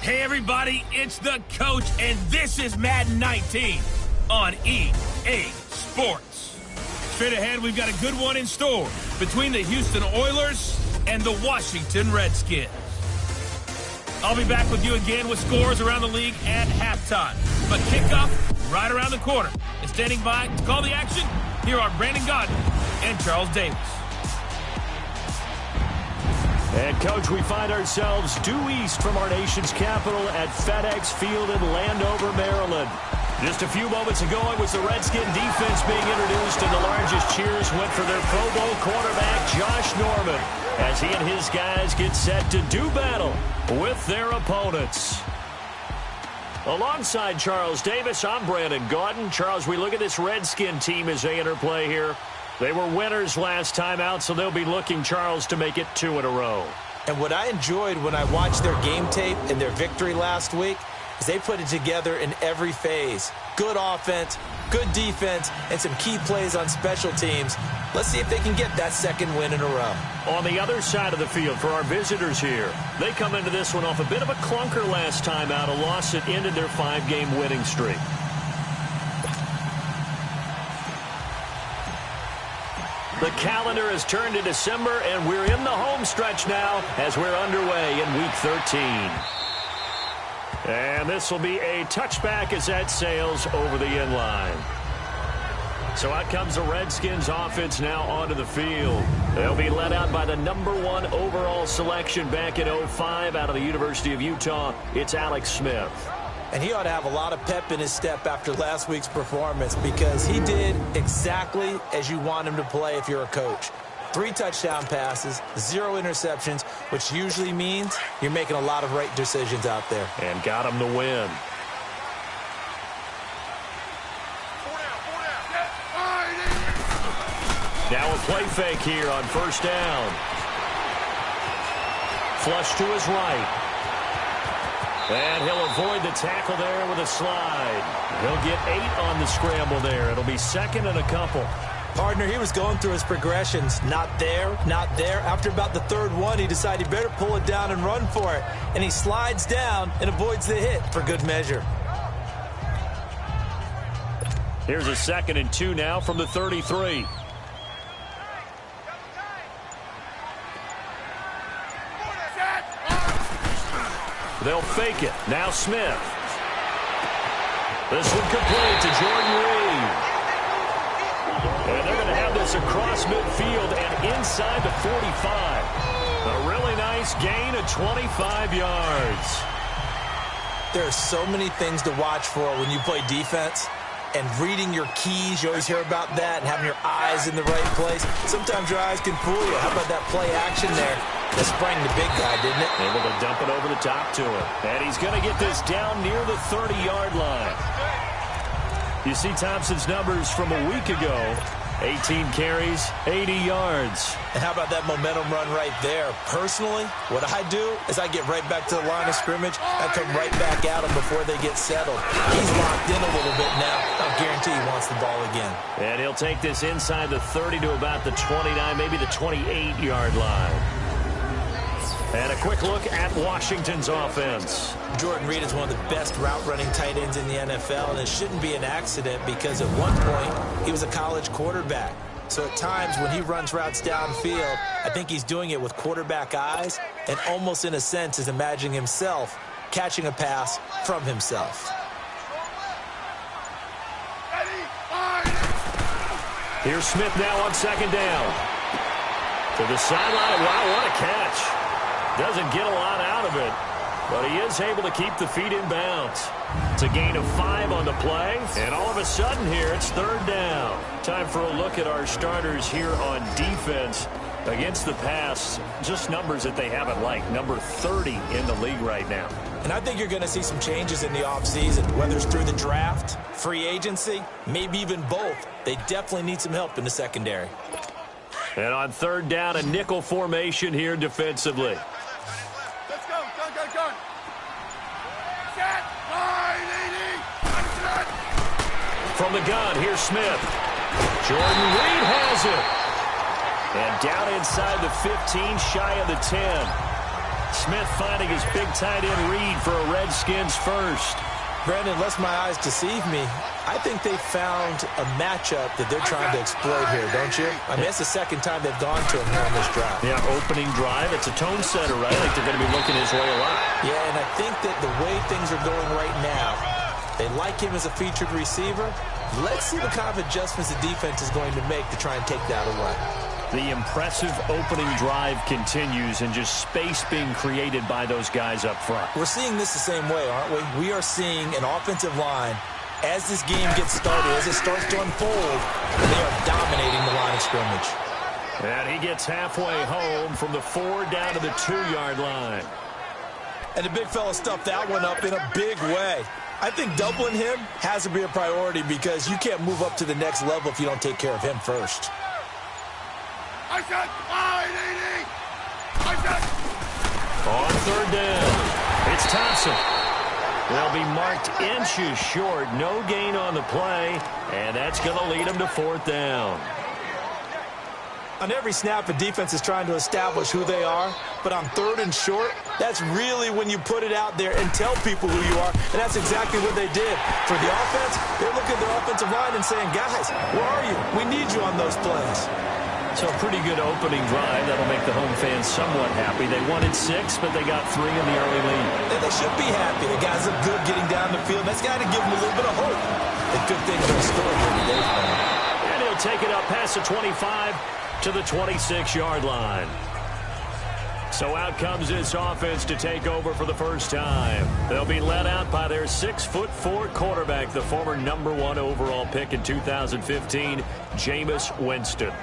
Hey everybody, it's the coach, and this is Madden 19 on EA Sports. Straight ahead, we've got a good one in store between the Houston Oilers and the Washington Redskins. I'll be back with you again with scores around the league at halftime. But kickoff right around the corner. And standing by to call the action, here are Brandon Gaudin and Charles Davis. And, Coach, we find ourselves due east from our nation's capital at FedEx Field in Landover, Maryland. Just a few moments ago, it was the Redskin defense being introduced, and the largest cheers went for their Pro Bowl quarterback, Josh Norman, as he and his guys get set to do battle with their opponents. Alongside Charles Davis, I'm Brandon Gaudin. Charles, we look at this Redskin team as they interplay here. They were winners last time out, so they'll be looking, Charles, to make it 2 in a row. And what I enjoyed when I watched their game tape and their victory last week is they put it together in every phase. Good offense, good defense, and some key plays on special teams. Let's see if they can get that second win in a row. On the other side of the field for our visitors here, they come into this one off a bit of a clunker last time out, a loss that ended their 5-game winning streak. The calendar has turned to December, and we're in the home stretch now as we're underway in Week 13. And this will be a touchback as that sails over the end line. So out comes the Redskins offense now onto the field. They'll be led out by the #1 overall selection back in 2005 out of the University of Utah. It's Alex Smith. And he ought to have a lot of pep in his step after last week's performance because he did exactly as you want him to play if you're a coach. 3 touchdown passes, 0 interceptions, which usually means you're making a lot of right decisions out there. And got him the win. Now a play fake here on first down. Flush to his right. And he'll avoid the tackle there with a slide. He'll get 8 on the scramble there. It'll be second and a couple. Partner, he was going through his progressions. Not there, not there. After about the 3rd one, he decided he better pull it down and run for it. And he slides down and avoids the hit for good measure. Here's a 2nd and 2 now from the 33. They'll fake it. Now Smith. This one complete to Jordan Reed. And they're going to have this across midfield and inside the 45. A really nice gain of 25 yards. There are so many things to watch for when you play defense. And reading your keys, you always hear about that, and having your eyes in the right place. Sometimes your eyes can fool you. How about that play action there? That sprang the big guy, didn't it? Able to dump it over the top to him. And he's going to get this down near the 30-yard line. You see Thompson's numbers from a week ago. 18 carries, 80 yards. And how about that momentum run right there? Personally, what I do is I get right back to the line of scrimmage. I come right back at them before they get settled. He's locked in a little bit now. I guarantee he wants the ball again. And he'll take this inside the 30 to about the 29, maybe the 28-yard line. And a quick look at Washington's offense. Jordan Reed is one of the best route-running tight ends in the NFL, and it shouldn't be an accident because at one point he was a college quarterback. So at times when he runs routes downfield, I think he's doing it with quarterback eyes and almost in a sense is imagining himself catching a pass from himself. Here's Smith now on 2nd down. To the sideline. Wow, what a catch. Doesn't get a lot out of it, but he is able to keep the feet in bounds. It's a gain of 5 on the play, and all of a sudden here, it's 3rd down. Time for a look at our starters here on defense. Against the pass, just numbers that they haven't liked. Number 30 in the league right now. And I think you're going to see some changes in the offseason, whether it's through the draft, free agency, maybe even both. They definitely need some help in the secondary. And on 3rd down, a nickel formation here defensively. From the gun, here's Smith. Jordan Reed has it. And down inside the 15, shy of the 10. Smith finding his big tight end read for a Redskins first. Brandon, unless my eyes deceive me, I think they found a matchup that they're trying to exploit here, don't you? I mean, it's the second time they've gone to him here on this drive. Yeah, opening drive. It's a tone setter, right? I think they're going to be looking his way a lot. Yeah, and I think that the way things are going right now, they like him as a featured receiver. Let's see what kind of adjustments the defense is going to make to try and take that away. The impressive opening drive continues, and just space being created by those guys up front. We're seeing this the same way, aren't we? We are seeing an offensive line, as this game gets started, as it starts to unfold, they are dominating the line of scrimmage. And he gets halfway home from the 4 down to the 2-yard line. And the big fella stuffed that one up in a big way. I think doubling him has to be a priority because you can't move up to the next level if you don't take care of him first. On 3rd down, it's Thompson. They'll be marked inches short. No gain on the play, and that's going to lead them to 4th down. On every snap, a defense is trying to establish who they are, but on 3rd and short, that's really when you put it out there and tell people who you are, and that's exactly what they did. For the offense, they're looking at their offensive line and saying, guys, where are you? We need you on those plays. So a pretty good opening drive. That'll make the home fans somewhat happy. They wanted 6, but they got 3 in the early lead. And they should be happy. The guys look good getting down the field. That's got to give them a little bit of hope that good things are in store here today for them. And he'll take it up past the 25 to the 26-yard line. So out comes this offense to take over for the first time. They'll be led out by their 6'4" quarterback, the former #1 overall pick in 2015, Jameis Winston.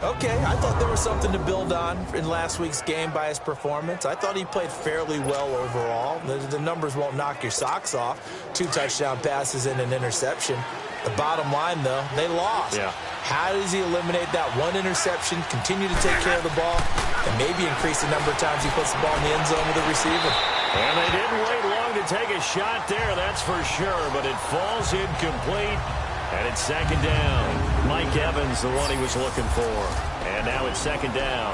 Okay, I thought there was something to build on in last week's game by his performance. I thought he played fairly well overall. The numbers won't knock your socks off. 2 touchdown passes and an interception. The bottom line, though, they lost. Yeah. How does he eliminate that 1 interception, continue to take care of the ball, and maybe increase the number of times he puts the ball in the end zone with the receiver? And they didn't wait long to take a shot there, that's for sure, but it falls incomplete. And it's 2nd down. Mike Evans, the one he was looking for. And now it's 2nd down.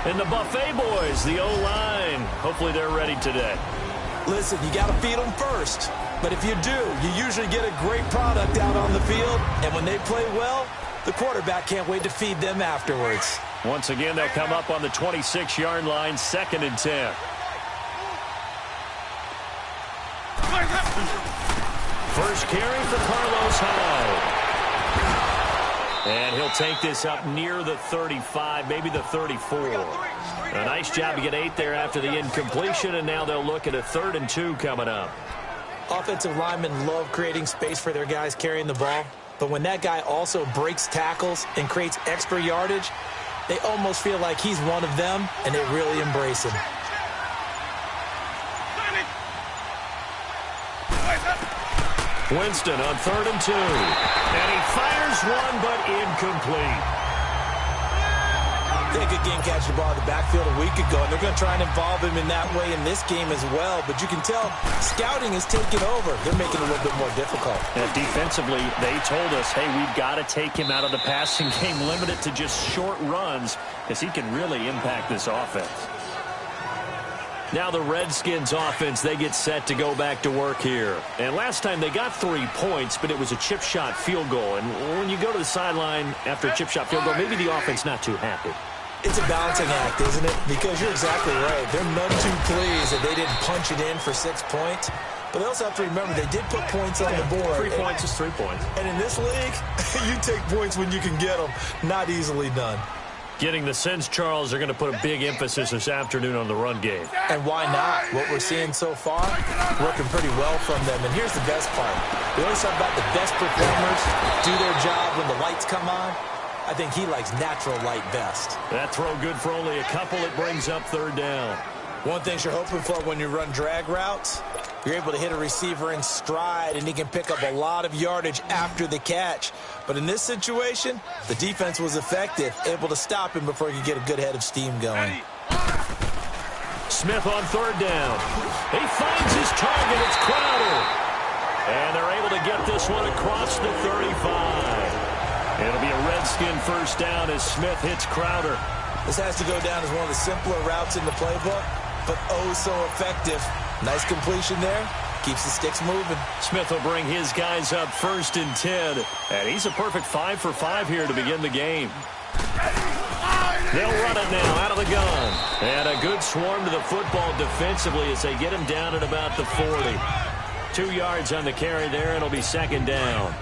And the Buffet boys, the O-line, hopefully they're ready today. Listen, you got to feed them first. But if you do, you usually get a great product out on the field. And when they play well, the quarterback can't wait to feed them afterwards. Once again, they'll come up on the 26-yard line, 2nd and 10. First carry for Carlos Hyde. And he'll take this up near the 35, maybe the 34. A nice job to get 8 there after the incompletion, and now they'll look at a 3rd and 2 coming up. Offensive linemen love creating space for their guys carrying the ball, but when that guy also breaks tackles and creates extra yardage, they almost feel like he's one of them, and they really embrace him. Winston on 3rd and 2. And he fires one, but incomplete. They had a good game catching the ball in the backfield a week ago, and they're going to try and involve him in that way in this game as well. But you can tell scouting is taking over. They're making it a little bit more difficult. And defensively, they told us, hey, we've got to take him out of the passing game, limit it to just short runs, because he can really impact this offense. Now the Redskins offense, they get set to go back to work here. And last time they got 3 points, but it was a chip shot field goal. And when you go to the sideline after a chip shot field goal, maybe the offense not too happy. It's a balancing act, isn't it? Because you're exactly right. They're none too pleased that they didn't punch it in for 6 points. But they also have to remember they did put points on the board. 3 points is 3 points. And in this league, you take points when you can get them. Not easily done. Getting the sense, Charles, they're going to put a big emphasis this afternoon on the run game. And why not? What we're seeing so far, working pretty well from them. And here's the best part. We always talk about the best performers do their job when the lights come on. I think he likes natural light best. That throw good for only a couple. It brings up 3rd down. One thing you're hoping for when you run drag routes, you're able to hit a receiver in stride, and he can pick up a lot of yardage after the catch. But in this situation, the defense was effective, able to stop him before he could get a good head of steam going. Smith on 3rd down. He finds his target. It's Crowder. And they're able to get this one across the 35. It'll be a Redskin first down as Smith hits Crowder. This has to go down as one of the simpler routes in the playbook. but oh so effective. Nice completion there. Keeps the sticks moving. Smith will bring his guys up 1st and 10. And he's a perfect 5 for 5 here to begin the game. They'll run it now out of the gun. And a good swarm to the football defensively as they get him down at about the 40. 2 yards on the carry there, and it'll be 2nd down.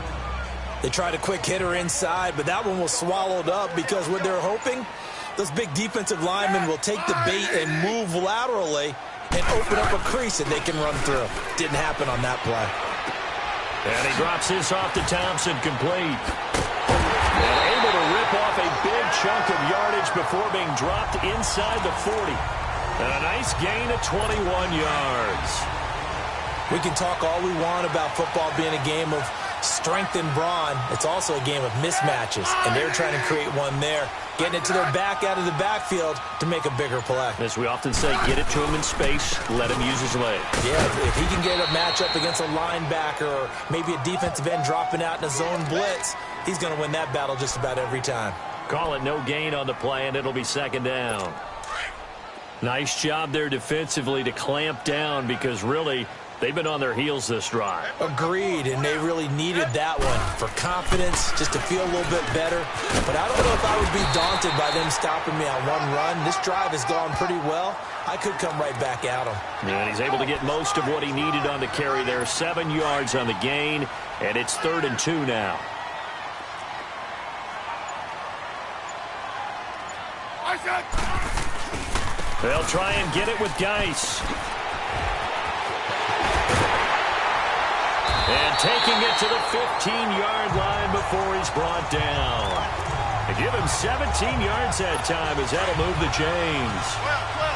They tried a quick hitter inside, but that one was swallowed up because what they're hoping, those big defensive linemen will take the bait and move laterally and open up a crease that they can run through. Didn't happen on that play. And he drops this off to Thompson, complete. And able to rip off a big chunk of yardage before being dropped inside the 40. And a nice gain of 21 yards. We can talk all we want about football being a game of strength and brawn. It's also a game of mismatches, and they're trying to create one there, getting it to their back out of the backfield to make a bigger play. As we often say, get it to him in space, let him use his leg. Yeah, if he can get a matchup against a linebacker or maybe a defensive end dropping out in a zone blitz, he's going to win that battle just about every time. Call it no gain on the play, and it'll be 2nd down. Nice job there defensively to clamp down because really they've been on their heels this drive. Agreed, and they really needed that one for confidence, just to feel a little bit better. But I don't know if I would be daunted by them stopping me on one run. This drive has gone pretty well. I could come right back at him. And he's able to get most of what he needed on the carry there. 7 yards on the gain, and it's 3rd and 2 now. They'll try and get it with Geis. And taking it to the 15-yard line before he's brought down. They give him 17 yards that time as that'll move the chains.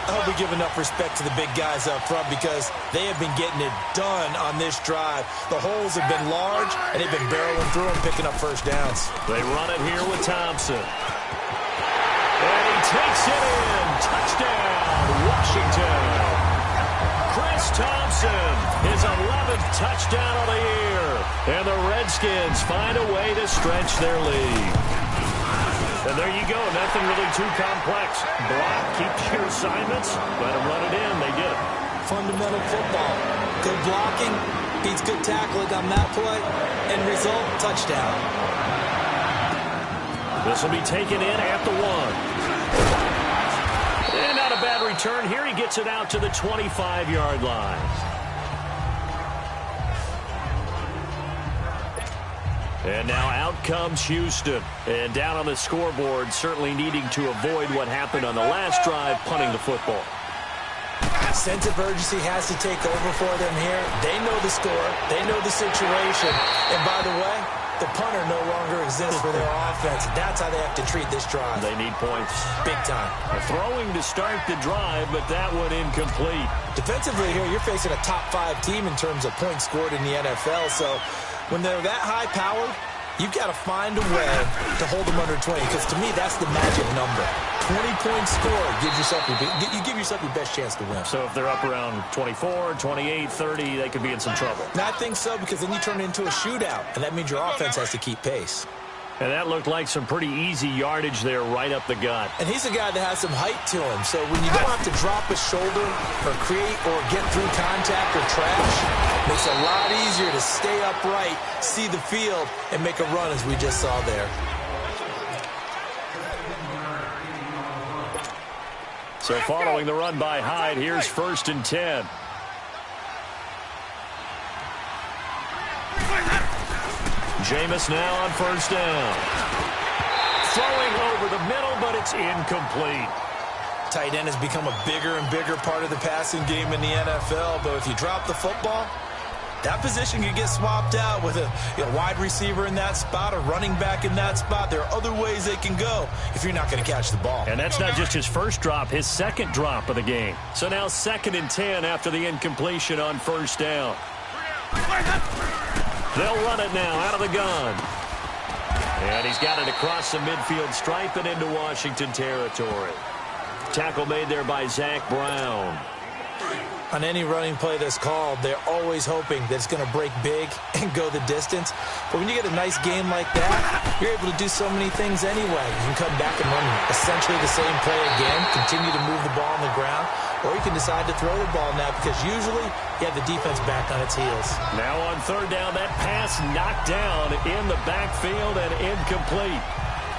I hope we give enough respect to the big guys up front because they have been getting it done on this drive. The holes have been large, and they've been barreling through them, picking up first downs. They run it here with Thompson. And he takes it in. Touchdown, Washington. Chris Thompson, his 11th touchdown of the year. And the Redskins find a way to stretch their lead. And there you go, nothing really too complex. Block, keep your assignments, let them run it in, they did it. Fundamental football. Good blocking, beats good tackling on that play, and result, touchdown. This will be taken in at the 1. And not a bad return here. He gets it out to the 25-yard line. And now out comes Houston. And down on the scoreboard, certainly needing to avoid what happened on the last drive, punting the football. Sense of urgency has to take over for them here. They know the score. They know the situation. And by the way, the punter no longer exists for their offense. That's how they have to treat this drive. They need points. Big time. Throwing to start the drive, but that one incomplete. Defensively here, you're facing a top-5 team in terms of points scored in the NFL. So when they're that high-powered, you've got to find a way to hold them under 20. Because to me, that's the magic number. 20-point score gives yourself you give yourself your best chance to win. So if they're up around 24, 28, 30, they could be in some trouble. And I think so, because then you turn it into a shootout, and that means your offense has to keep pace. And that looked like some pretty easy yardage there right up the gut. And he's a guy that has some height to him, so when you don't have to drop a shoulder or create or get through contact or trash, it makes it a lot easier to stay upright, see the field, and make a run as we just saw there. So following the run by Hyde, here's 1st and 10. Jameis now on 1st down. Throwing over the middle, but it's incomplete. Tight end has become a bigger and bigger part of the passing game in the NFL, but if you drop the football, that position could get swapped out with a wide receiver in that spot, a running back in that spot. There are other ways they can go if you're not going to catch the ball. And that's not just his first drop, his second drop of the game. So now 2nd and 10 after the incompletion on 1st down. They'll run it now out of the gun. And he's got it across the midfield stripe and into Washington territory. Tackle made there by Zach Brown. On any running play that's called, they're always hoping that it's going to break big and go the distance. But when you get a nice game like that, you're able to do so many things anyway. You can come back and run essentially the same play again, continue to move the ball on the ground, or he can decide to throw the ball now because usually you have the defense back on its heels. Now on third down, that pass knocked down in the backfield and incomplete.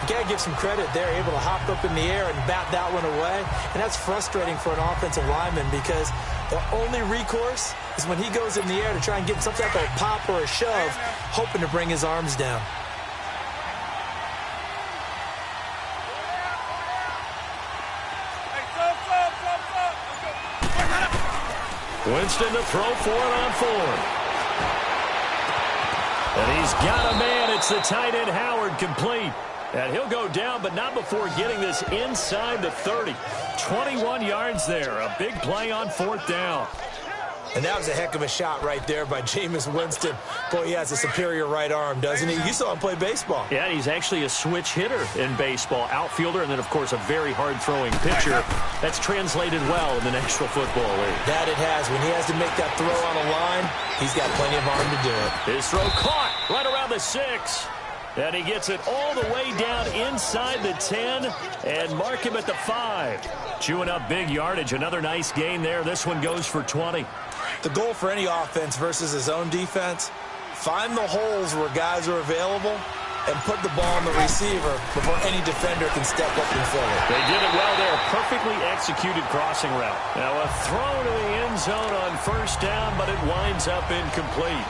You got to give some credit. They're able to hop up in the air and bat that one away, and that's frustrating for an offensive lineman because the only recourse is when he goes in the air to try and get some type of pop or a shove, hoping to bring his arms down. Winston to throw for it on fourth. And he's got a man. It's the tight end Howard, complete. And he'll go down, but not before getting this inside the 30. 21 yards there. A big play on fourth down. And that was a heck of a shot right there by Jameis Winston. Boy, he has a superior right arm, doesn't he? You saw him play baseball. Yeah, he's actually a switch hitter in baseball. Outfielder, and then, of course, a very hard-throwing pitcher. That's translated well in the National Football League. That it has. When he has to make that throw on a line, he's got plenty of arm to do it. His throw caught right around the 6. And he gets it all the way down inside the 10 and mark him at the 5. Chewing up big yardage. Another nice gain there. This one goes for 20. The goal for any offense versus his own defense, find the holes where guys are available and put the ball on the receiver before any defender can step up and fill it. They did it well there. Perfectly executed crossing route. Now a throw to the end zone on first down, but it winds up incomplete.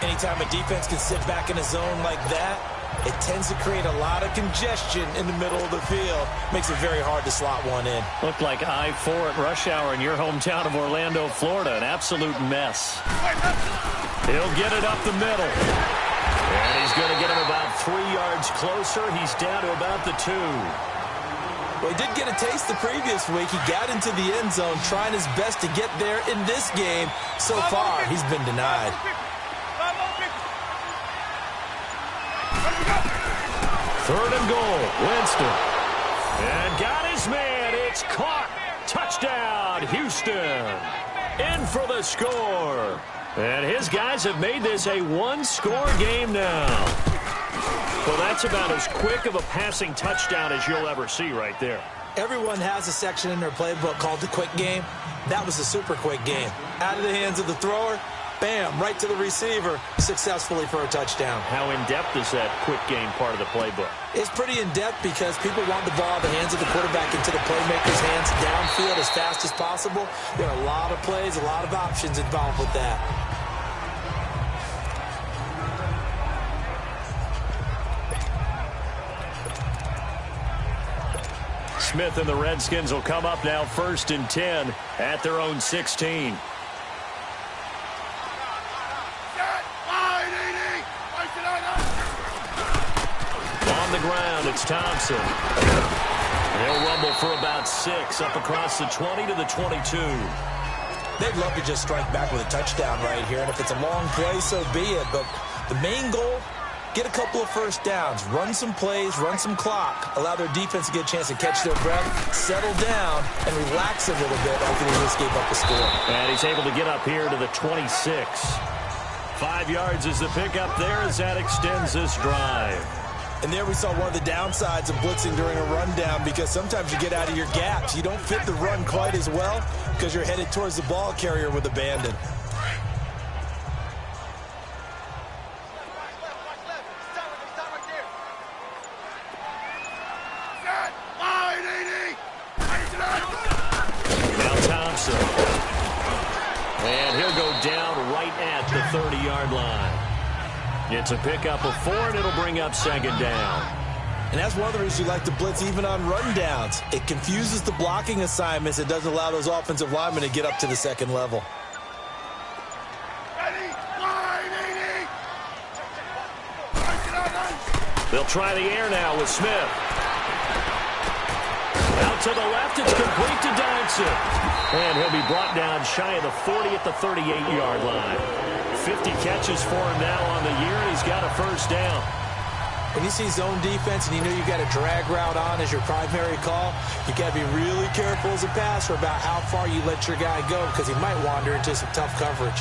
Anytime a defense can sit back in a zone like that, it tends to create a lot of congestion in the middle of the field. Makes it very hard to slot one in. Looked like I-4 at rush hour in your hometown of Orlando, Florida. An absolute mess. He'll get it up the middle. And he's going to get him about 3 yards closer. He's down to about the 2. Well, he did get a taste the previous week. He got into the end zone trying his best to get there in this game. So far, he's been denied. Third and goal, Winston. And got his man. It's caught. Touchdown, Houston. In for the score. And his guys have made this a one-score game now. Well, that's about as quick of a passing touchdown as you'll ever see right there. Everyone has a section in their playbook called the quick game. That was a super quick game. Out of the hands of the thrower, bam, right to the receiver, successfully for a touchdown. How in-depth is that quick game part of the playbook? It's pretty in-depth because people want the ball out of the hands of the quarterback into the playmaker's hands downfield as fast as possible. There are a lot of plays, a lot of options involved with that. Smith and the Redskins will come up now 1st and 10 at their own 16. On the ground, it's Thompson. They'll rumble for about 6 up across the 20 to the 22. They'd love to just strike back with a touchdown right here, and if it's a long play, so be it. But the main goal, get a couple of first downs, run some plays, run some clock, allow their defense to get a chance to catch their breath, settle down, and relax a little bit after they just gave up the score. And he's able to get up here to the 26. 5 yards is the pickup there as that extends this drive. And there we saw one of the downsides of blitzing during a rundown because sometimes you get out of your gaps. You don't fit the run quite as well because you're headed towards the ball carrier with abandon. Now Thompson. And he'll go down right at the 30-yard line. It's a pickup of 4, and it'll bring up 2nd down. And that's one of the reasons you like to blitz even on rundowns. It confuses the blocking assignments. It doesn't allow those offensive linemen to get up to the second level. They'll try the air now with Smith. Out to the left, it's complete to Dodson. And he'll be brought down shy of the 40 at the 38-yard line. 50 catches for him now on the year, and he's got a 1st down. When you see zone defense and you know you've got a drag route on as your primary call, you got to be really careful as a passer about how far you let your guy go because he might wander into some tough coverage.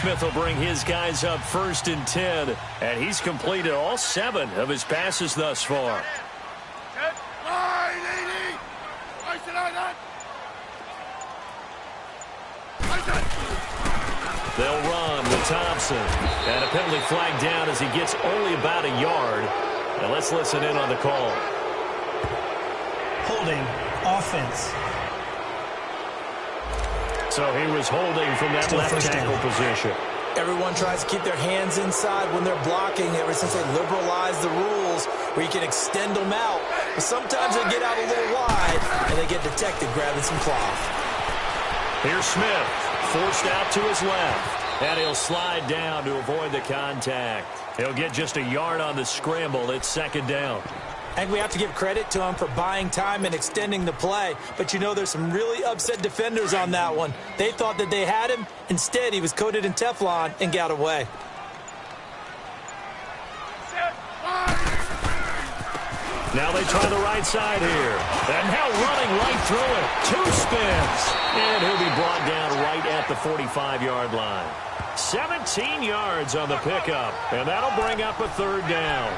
Smith will bring his guys up 1st and 10, and he's completed all 7 of his passes thus far. They'll run with Thompson. And a penalty flag down as he gets only about a yard. Now let's listen in on the call. Holding, offense. So he was holding from that left tackle position. Everyone tries to keep their hands inside when they're blocking ever since they liberalized the rules where you can extend them out. But sometimes they get out a little wide and they get detected grabbing some cloth. Here's Smith, forced out to his left. And he'll slide down to avoid the contact. He'll get just a yard on the scramble. It's 2nd down. I think we have to give credit to him for buying time and extending the play. But, you know, there's some really upset defenders on that one. They thought that they had him. Instead, he was coated in Teflon and got away. Now they try the right side here. And now running right through it. 2 spins. And he'll be brought down right at the 45-yard line. 17 yards on the pickup. And that'll bring up a 3rd down.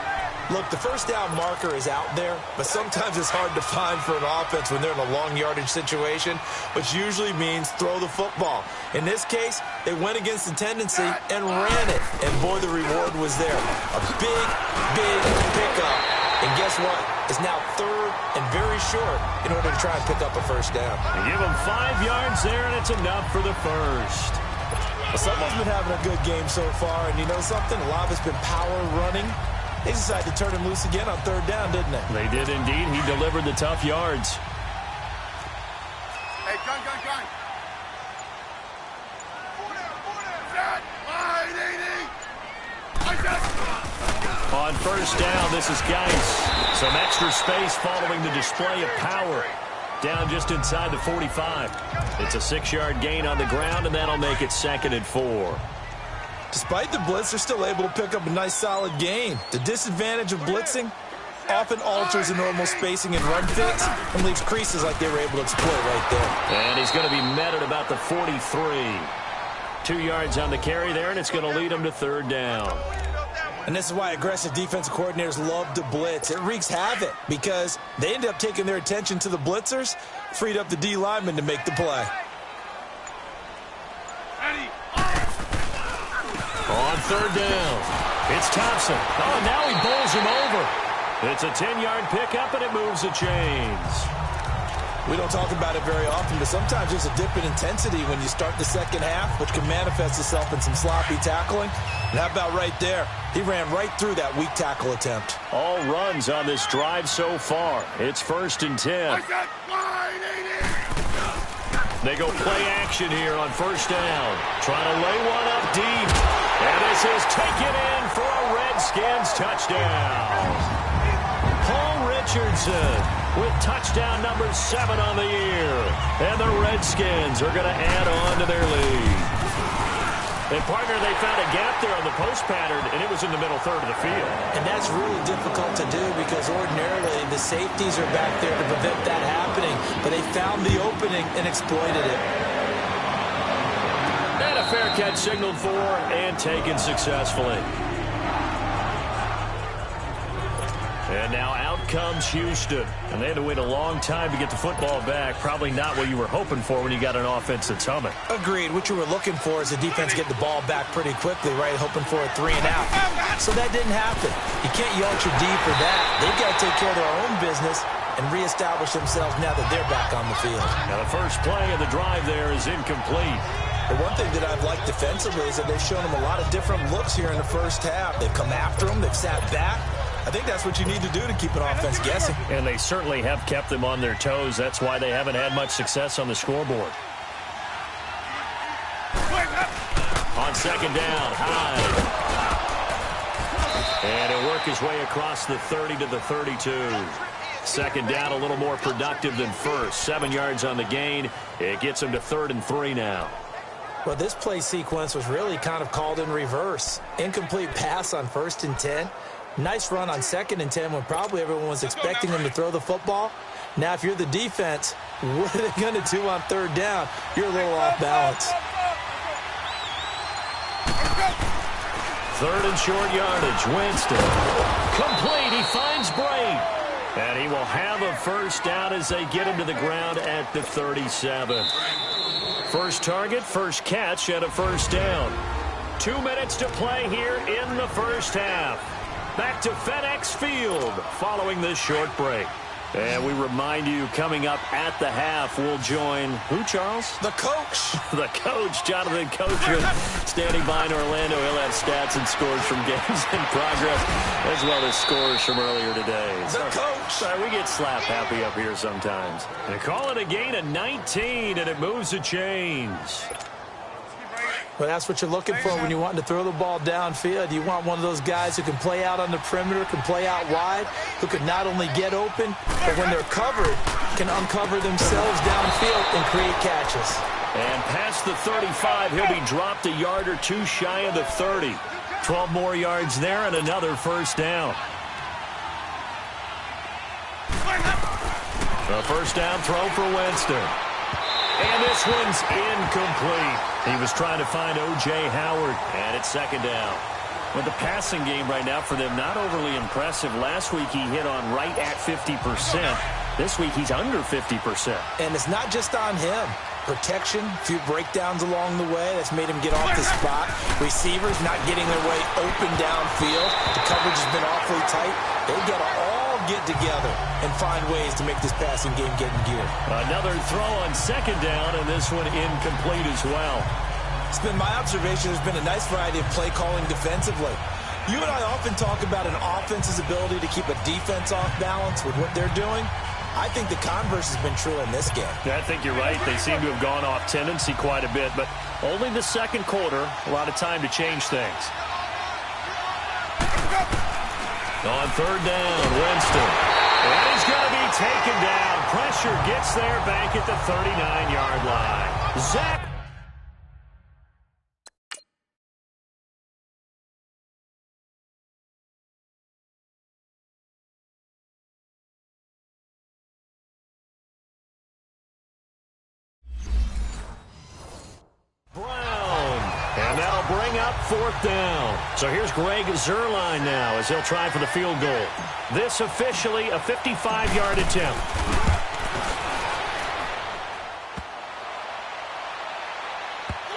Look, the first down marker is out there, but sometimes it's hard to find for an offense when they're in a long yardage situation, which usually means throw the football. In this case, they went against the tendency and ran it, and boy, the reward was there. A big, big pickup, and guess what? It's now 3rd and very short in order to try and pick up a 1st down. They give them 5 yards there, and it's enough for the 1st. Well, someone's been having a good game so far, and you know something? A lot of it's been power running. They decided to turn him loose again on 3rd down, didn't they? They did indeed. He delivered the tough yards. Hey, gun. On 1st down, this is Geis. Some extra space following the display of power. Down just inside the 45. It's a 6-yard gain on the ground, and that'll make it 2nd and 4. Despite the blitz, they're still able to pick up a nice, solid gain. The disadvantage of blitzing often alters the normal spacing and run fits and leaves creases like they were able to exploit right there. And he's going to be met at about the 43. 2 yards on the carry there, and it's going to lead him to 3rd down. And this is why aggressive defensive coordinators love to blitz. It wreaks havoc because they end up taking their attention to the blitzers, freed up the D lineman to make the play. On 3rd down, it's Thompson. Oh, now he bowls him over. It's a 10-yard pickup, and it moves the chains. We don't talk about it very often, but sometimes there's a dip in intensity when you start the second half, which can manifest itself in some sloppy tackling. And how about right there? He ran right through that weak tackle attempt. All runs on this drive so far. It's 1st and 10. They go play action here on 1st down. Trying to lay one up deep. And this is taken in for a Redskins touchdown. Paul Richardson with touchdown number 7 on the year. And the Redskins are going to add on to their lead. And, partner, they found a gap there on the post pattern, and it was in the middle 3rd of the field. And that's really difficult to do because ordinarily the safeties are back there to prevent that happening. But they found the opening and exploited it. And a fair catch signaled for and taken successfully. And now out comes Houston. And they had to wait a long time to get the football back. Probably not what you were hoping for when you got an offense that's humming. Agreed. What you were looking for is the defense get the ball back pretty quickly, right? Hoping for a 3 and out. So that didn't happen. You can't yell at your D for that. They've got to take care of their own business and reestablish themselves now that they're back on the field. Now the first play of the drive there is incomplete. The one thing that I've liked defensively is that they've shown them a lot of different looks here in the first half. They've come after them. They've sat back. I think that's what you need to do to keep an offense guessing. And they certainly have kept them on their toes. That's why they haven't had much success on the scoreboard. On 2nd down, Hyde. And he'll work his way across the 30 to the 32. 2nd down, a little more productive than 1st. 7 yards on the gain. It gets him to 3rd and 3 now. Well, this play sequence was really kind of called in reverse. Incomplete pass on 1st and 10. Nice run on 2nd and 10 when probably everyone was expecting them to throw the football. Now, if you're the defense, what are they going to do on 3rd down? You're a little off balance. Third and short yardage. Winston. Complete. He finds Bray. And he will have a first down as they get him to the ground at the 37. First target, first catch, and a first down. 2 minutes to play here in the first half. Back to FedEx Field following this short break. And we remind you, coming up at the half, we'll join who, Charles? The coach. The coach, Jonathan Coachman, standing by in Orlando. He'll have stats and scores from games in progress, as well as scores from earlier today. The coach. Sorry, we get slap happy up here sometimes. They call it a gain of 19, and it moves the chains. Well, that's what you're looking for when you're wanting to throw the ball downfield. You want one of those guys who can play out on the perimeter, can play out wide, who can not only get open, but when they're covered, can uncover themselves downfield and create catches. And past the 35, he'll be dropped a yard or two shy of the 30. 12 more yards there and another first down. A first down throw for Winston. And this one's incomplete. He was trying to find O.J. Howard, and it's second down. With the passing game right now for them, not overly impressive. Last week he hit on right at 50%. This week he's under 50%. And it's not just on him. Protection, a few breakdowns along the way. That's made him get off the spot. Receivers not getting their way open downfield. The coverage has been awfully tight. They got to all get together and find ways to make this passing game get in gear. Another throw on second down, and this one incomplete as well. It's been my observation there's been a nice variety of play calling defensively. You and I often talk about an offense's ability to keep a defense off balance with what they're doing. I think the converse has been true in this game. I think you're right. They seem to have gone off tendency quite a bit, but only the second quarter, a lot of time to change things. On third down, Winston. And he's going to be taken down. Pressure gets there back at the 39-yard line. Zach. Fourth down. So here's Greg Zuerlein now as he'll try for the field goal. This officially a 55-yard attempt.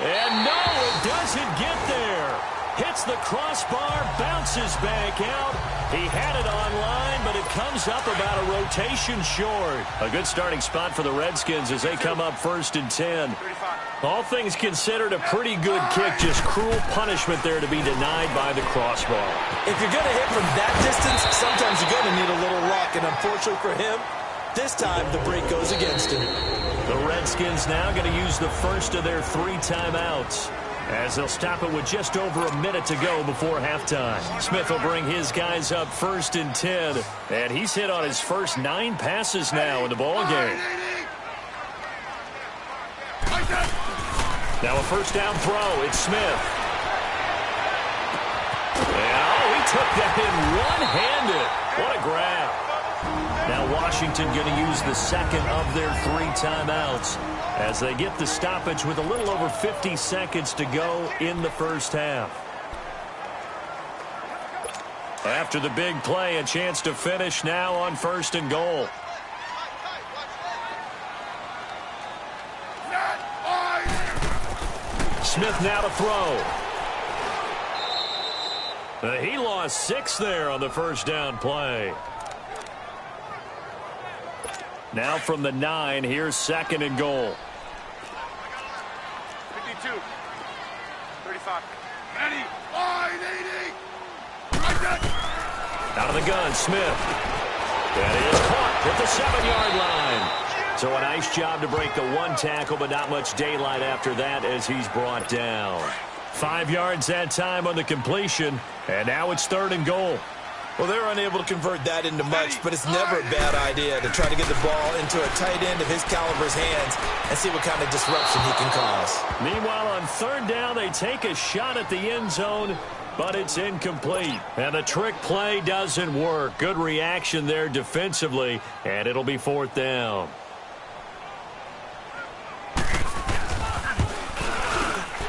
And no, it doesn't get there. Hits the crossbar, bounces back out. He had it online, but it comes up about a rotation short. A good starting spot for the Redskins as they come up first and 10. All things considered, a pretty good kick. Just cruel punishment there to be denied by the crossbar. If you're going to hit from that distance, sometimes you're going to need a little luck. And unfortunately for him, this time the break goes against him. The Redskins now going to use the first of their 3 timeouts, as they'll stop it with just over a minute to go before halftime. Smith will bring his guys up first and 10. And he's hit on his first 9 passes now in the ball game. Now a first down throw. It's Smith. And he took that in one-handed. What a grab. Now Washington going to use the second of their 3 timeouts as they get the stoppage with a little over 50 seconds to go in the first half. After the big play, a chance to finish now on first and goal. Smith now to throw. He lost 6 there on the first down play. Now from the 9, here's second and goal. 52, 35, 80, wide, 80. Out of the gun, Smith. That is caught at the 7-yard line. So a nice job to break the 1 tackle, but not much daylight after that as he's brought down. 5 yards that time on the completion, and now it's third and goal. Well, they're unable to convert that into much, but it's never a bad idea to try to get the ball into a tight end of his caliber's hands and see what kind of disruption he can cause. Meanwhile, on third down, they take a shot at the end zone, but it's incomplete. And the trick play doesn't work. Good reaction there defensively, and it'll be fourth down.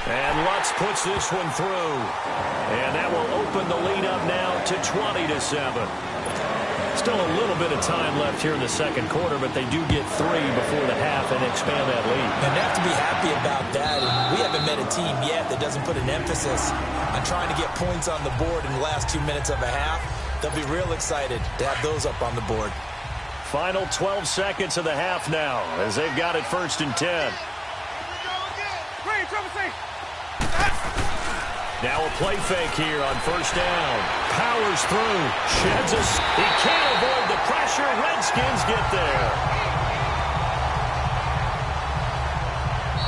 And Lutz puts this one through. And that will open the lead up now to 20-7. Still a little bit of time left here in the second quarter, but they do get 3 before the half and expand that lead. And they have to be happy about that. And we haven't met a team yet that doesn't put an emphasis on trying to get points on the board in the last 2 minutes of a half. They'll be real excited to have those up on the board. Final 12 seconds of the half now as they've got it 1st and 10. Now a play fake here on 1st down. Powers through. Sheds us. He can't avoid the pressure. Redskins get there.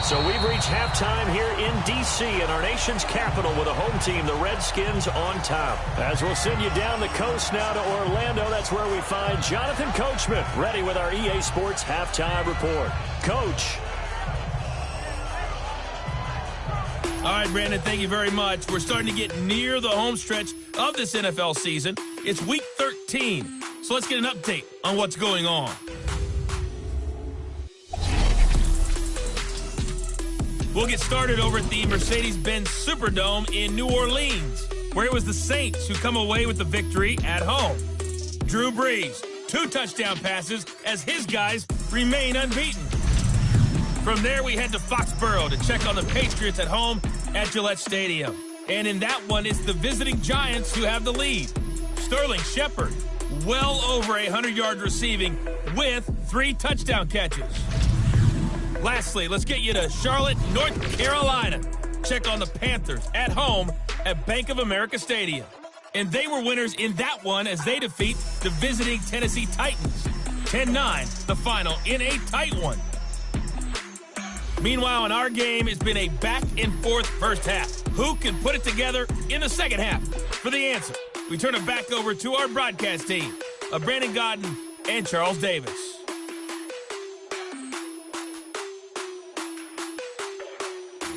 So we've reached halftime here in D.C. in our nation's capital with a home team, the Redskins, on top. As we'll send you down the coast now to Orlando, that's where we find Jonathan Coachman ready with our EA Sports halftime report. Coach. All right, Brandon, thank you very much. We're starting to get near the home stretch of this NFL season. It's Week 13, so let's get an update on what's going on. We'll get started over at the Mercedes-Benz Superdome in New Orleans, where it was the Saints who come away with the victory at home. Drew Brees, 2 touchdown passes as his guys remain unbeaten. From there, we head to Foxborough to check on the Patriots at home at Gillette Stadium. And in that one, it's the visiting Giants who have the lead. Sterling Shepard, well over 100 yards receiving with 3 touchdown catches. Lastly, let's get you to Charlotte, North Carolina. Check on the Panthers at home at Bank of America Stadium. And they were winners in that one as they defeat the visiting Tennessee Titans. 10-9, the final in a tight one. Meanwhile, in our game, it's been a back-and-forth first half. Who can put it together in the second half? For the answer, we turn it back over to our broadcast team of Brandon Godden and Charles Davis.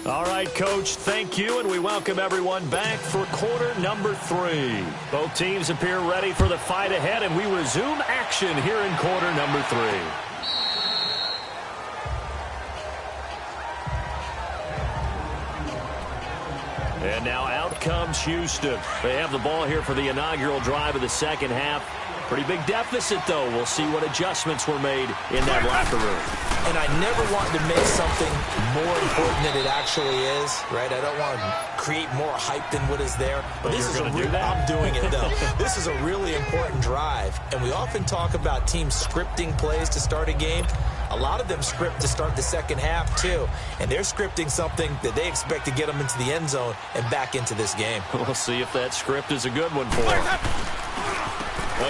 All right, Coach, thank you, and we welcome everyone back for quarter number 3. Both teams appear ready for the fight ahead, and we resume action here in quarter number 3. And now out comes Houston. They have the ball here for the inaugural drive of the second half. Pretty big deficit, though. We'll see what adjustments were made in that locker room. And I never want to make something more important than it actually is, right? I don't want to create more hype than what is there. But this is I'm doing it, though. This is a really important drive. And we often talk about teams scripting plays to start a game. A lot of them script to start the second half, too. And they're scripting something that they expect to get them into the end zone and back into this game. We'll see if that script is a good one for them.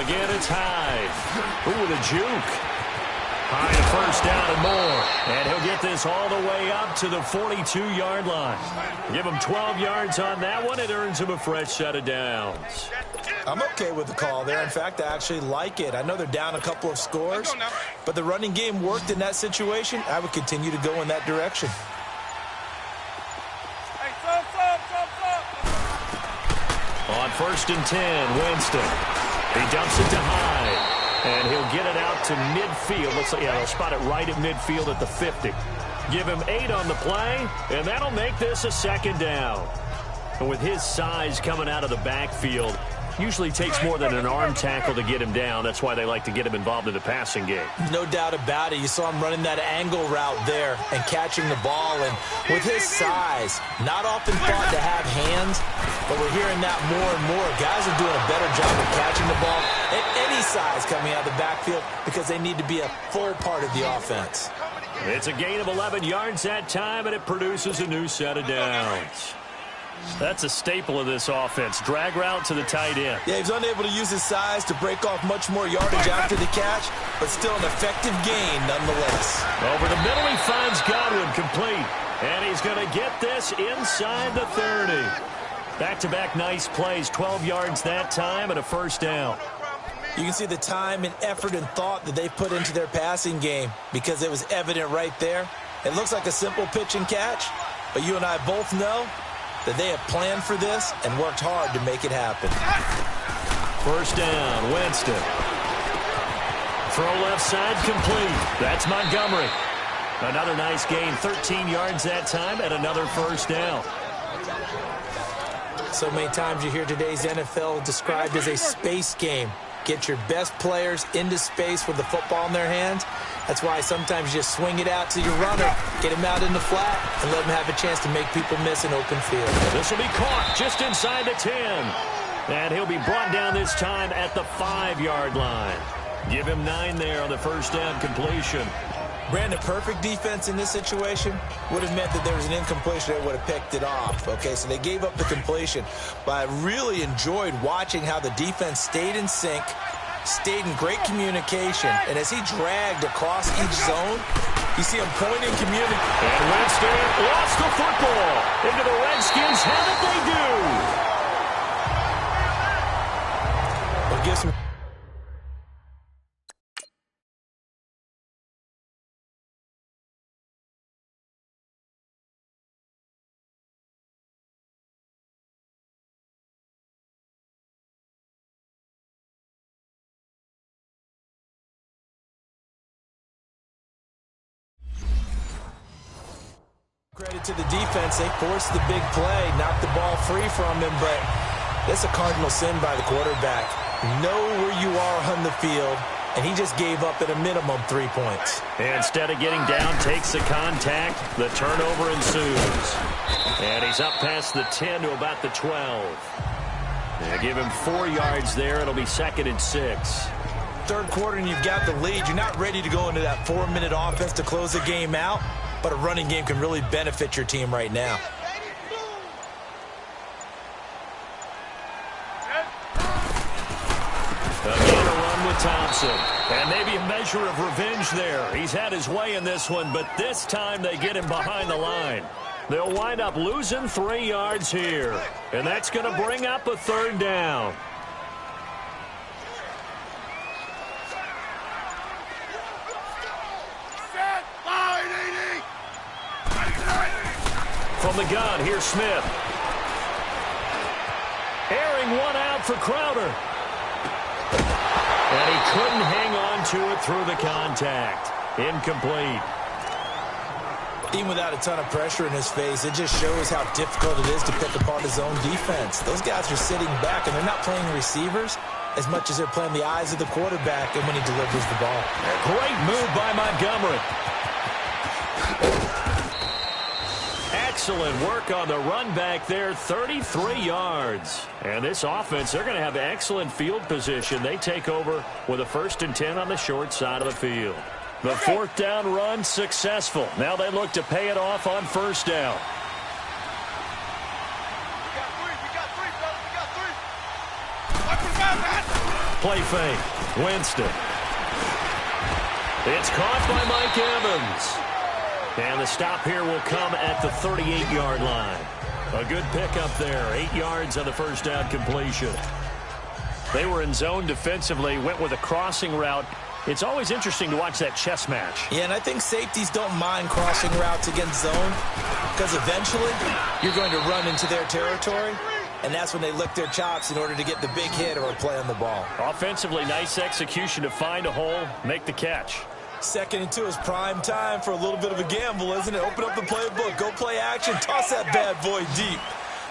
Again, it's Hyde. Ooh, with a juke. High to 1st down and more. And he'll get this all the way up to the 42-yard line. Give him 12 yards on that one. It earns him a fresh set of downs. I'm okay with the call there. In fact, I actually like it. I know they're down a couple of scores, but the running game worked in that situation. I would continue to go in that direction. On 1st and 10, Winston. He dumps it to Hyde. And he'll get it out to midfield. Looks like, they'll spot it right at midfield at the 50. Give him 8 on the play, and that'll make this a 2nd down. And with his size coming out of the backfield, usually takes more than an arm tackle to get him down. That's why they like to get him involved in the passing game. No doubt about it. You saw him running that angle route there and catching the ball. And with his size, not often thought to have hands, but we're hearing that more and more. Guys are doing a better job of catching the ball at any size coming out of the backfield because they need to be a full part of the offense. It's a gain of 11 yards that time, and it produces a new set of downs. That's a staple of this offense. Drag route to the tight end. Yeah, he's unable to use his size to break off much more yardage after the catch, but still an effective gain nonetheless. Over the middle, he finds Godwin complete. And he's going to get this inside the 30. Back-to-back nice plays, 12 yards that time and a 1st down. You can see the time and effort and thought that they put into their passing game because it was evident right there. It looks like a simple pitch and catch, but you and I both know that they have planned for this and worked hard to make it happen. 1st down, Winston. Throw left side complete. That's Montgomery. Another nice gain, 13 yards that time, and another 1st down. So many times you hear today's NFL described as a space game. Get your best players into space with the football in their hands. That's why sometimes you just swing it out to your runner, get him out in the flat, and let him have a chance to make people miss an open field. This will be caught just inside the 10. And he'll be brought down this time at the 5-yard line. Give him 9 there on the first down completion. Brandon, perfect defense in this situation would have meant that there was an incompletion that would have picked it off. Okay, so they gave up the completion. But I really enjoyed watching how the defense stayed in sync, stayed in great communication. And as he dragged across each zone, you see him pointing, communicating. And Winston lost the football into the Redskins. How did they do? Well, gives him. Credit to the defense. They forced the big play, knocked the ball free from him, but that's a cardinal sin by the quarterback. Know where you are on the field, and he just gave up at a minimum 3 points. And instead of getting down, takes the contact. The turnover ensues. And he's up past the 10 to about the 12. They give him 4 yards there. It'll be 2nd and 6. Third quarter, and you've got the lead. You're not ready to go into that 4-minute offense to close the game out. But a running game can really benefit your team right now. Again, a run with Thompson. And maybe a measure of revenge there. He's had his way in this one, but this time they get him behind the line. They'll wind up losing 3 yards here. And that's going to bring up a 3rd down. From the gun, here's Smith. Airing one out for Crowder. And he couldn't hang on to it through the contact. Incomplete. Even without a ton of pressure in his face, it just shows how difficult it is to pick apart his own defense. Those guys are sitting back, and they're not playing receivers as much as they're playing the eyes of the quarterback and when he delivers the ball. A great move by Montgomery. Excellent work on the run back there, 33 yards. And this offense, they're going to have excellent field position. They take over with a 1st and 10 on the short side of the field. The 4th down run successful. Now they look to pay it off on 1st down. Play fake. Winston. It's caught by Mike Evans. And the stop here will come at the 38-yard line. A good pickup there. 8 yards on the 1st down completion. They were in zone defensively, went with a crossing route. It's always interesting to watch that chess match. Yeah, and I think safeties don't mind crossing routes against zone because eventually you're going to run into their territory, and that's when they lick their chops in order to get the big hit or a play on the ball. Offensively, nice execution to find a hole, make the catch. 2nd and 2 is prime time for a little bit of a gamble, isn't it? Open up the playbook, go play action, toss that bad boy deep.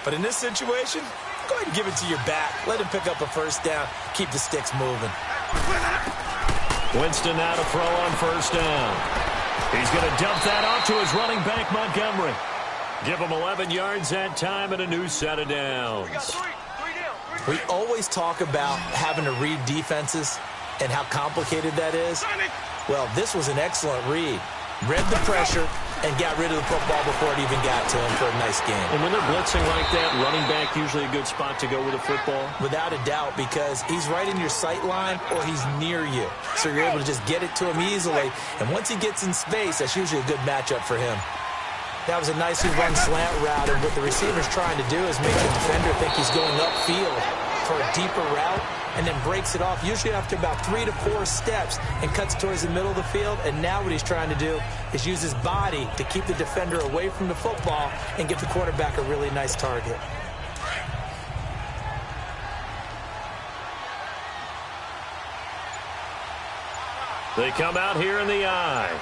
But in this situation, go ahead and give it to your back. Let him pick up a 1st down, keep the sticks moving. Winston now to throw on 1st down. He's going to dump that off to his running back, Montgomery. Give him 11 yards that time and a new set of downs. We always talk about having to read defenses and how complicated that is. Well, this was an excellent read. Read the pressure and got rid of the football before it even got to him for a nice game. And when they're blitzing like that, running back usually a good spot to go with the football? Without a doubt, because he's right in your sight line or he's near you. So you're able to just get it to him easily. And once he gets in space, that's usually a good matchup for him. That was a nicely run slant route, and what the receiver's trying to do is make the defender think he's going upfield for a deeper route, and then breaks it off, usually after about 3 to 4 steps, and cuts towards the middle of the field. And now what he's trying to do is use his body to keep the defender away from the football and give the quarterback a really nice target. They come out here in the eye.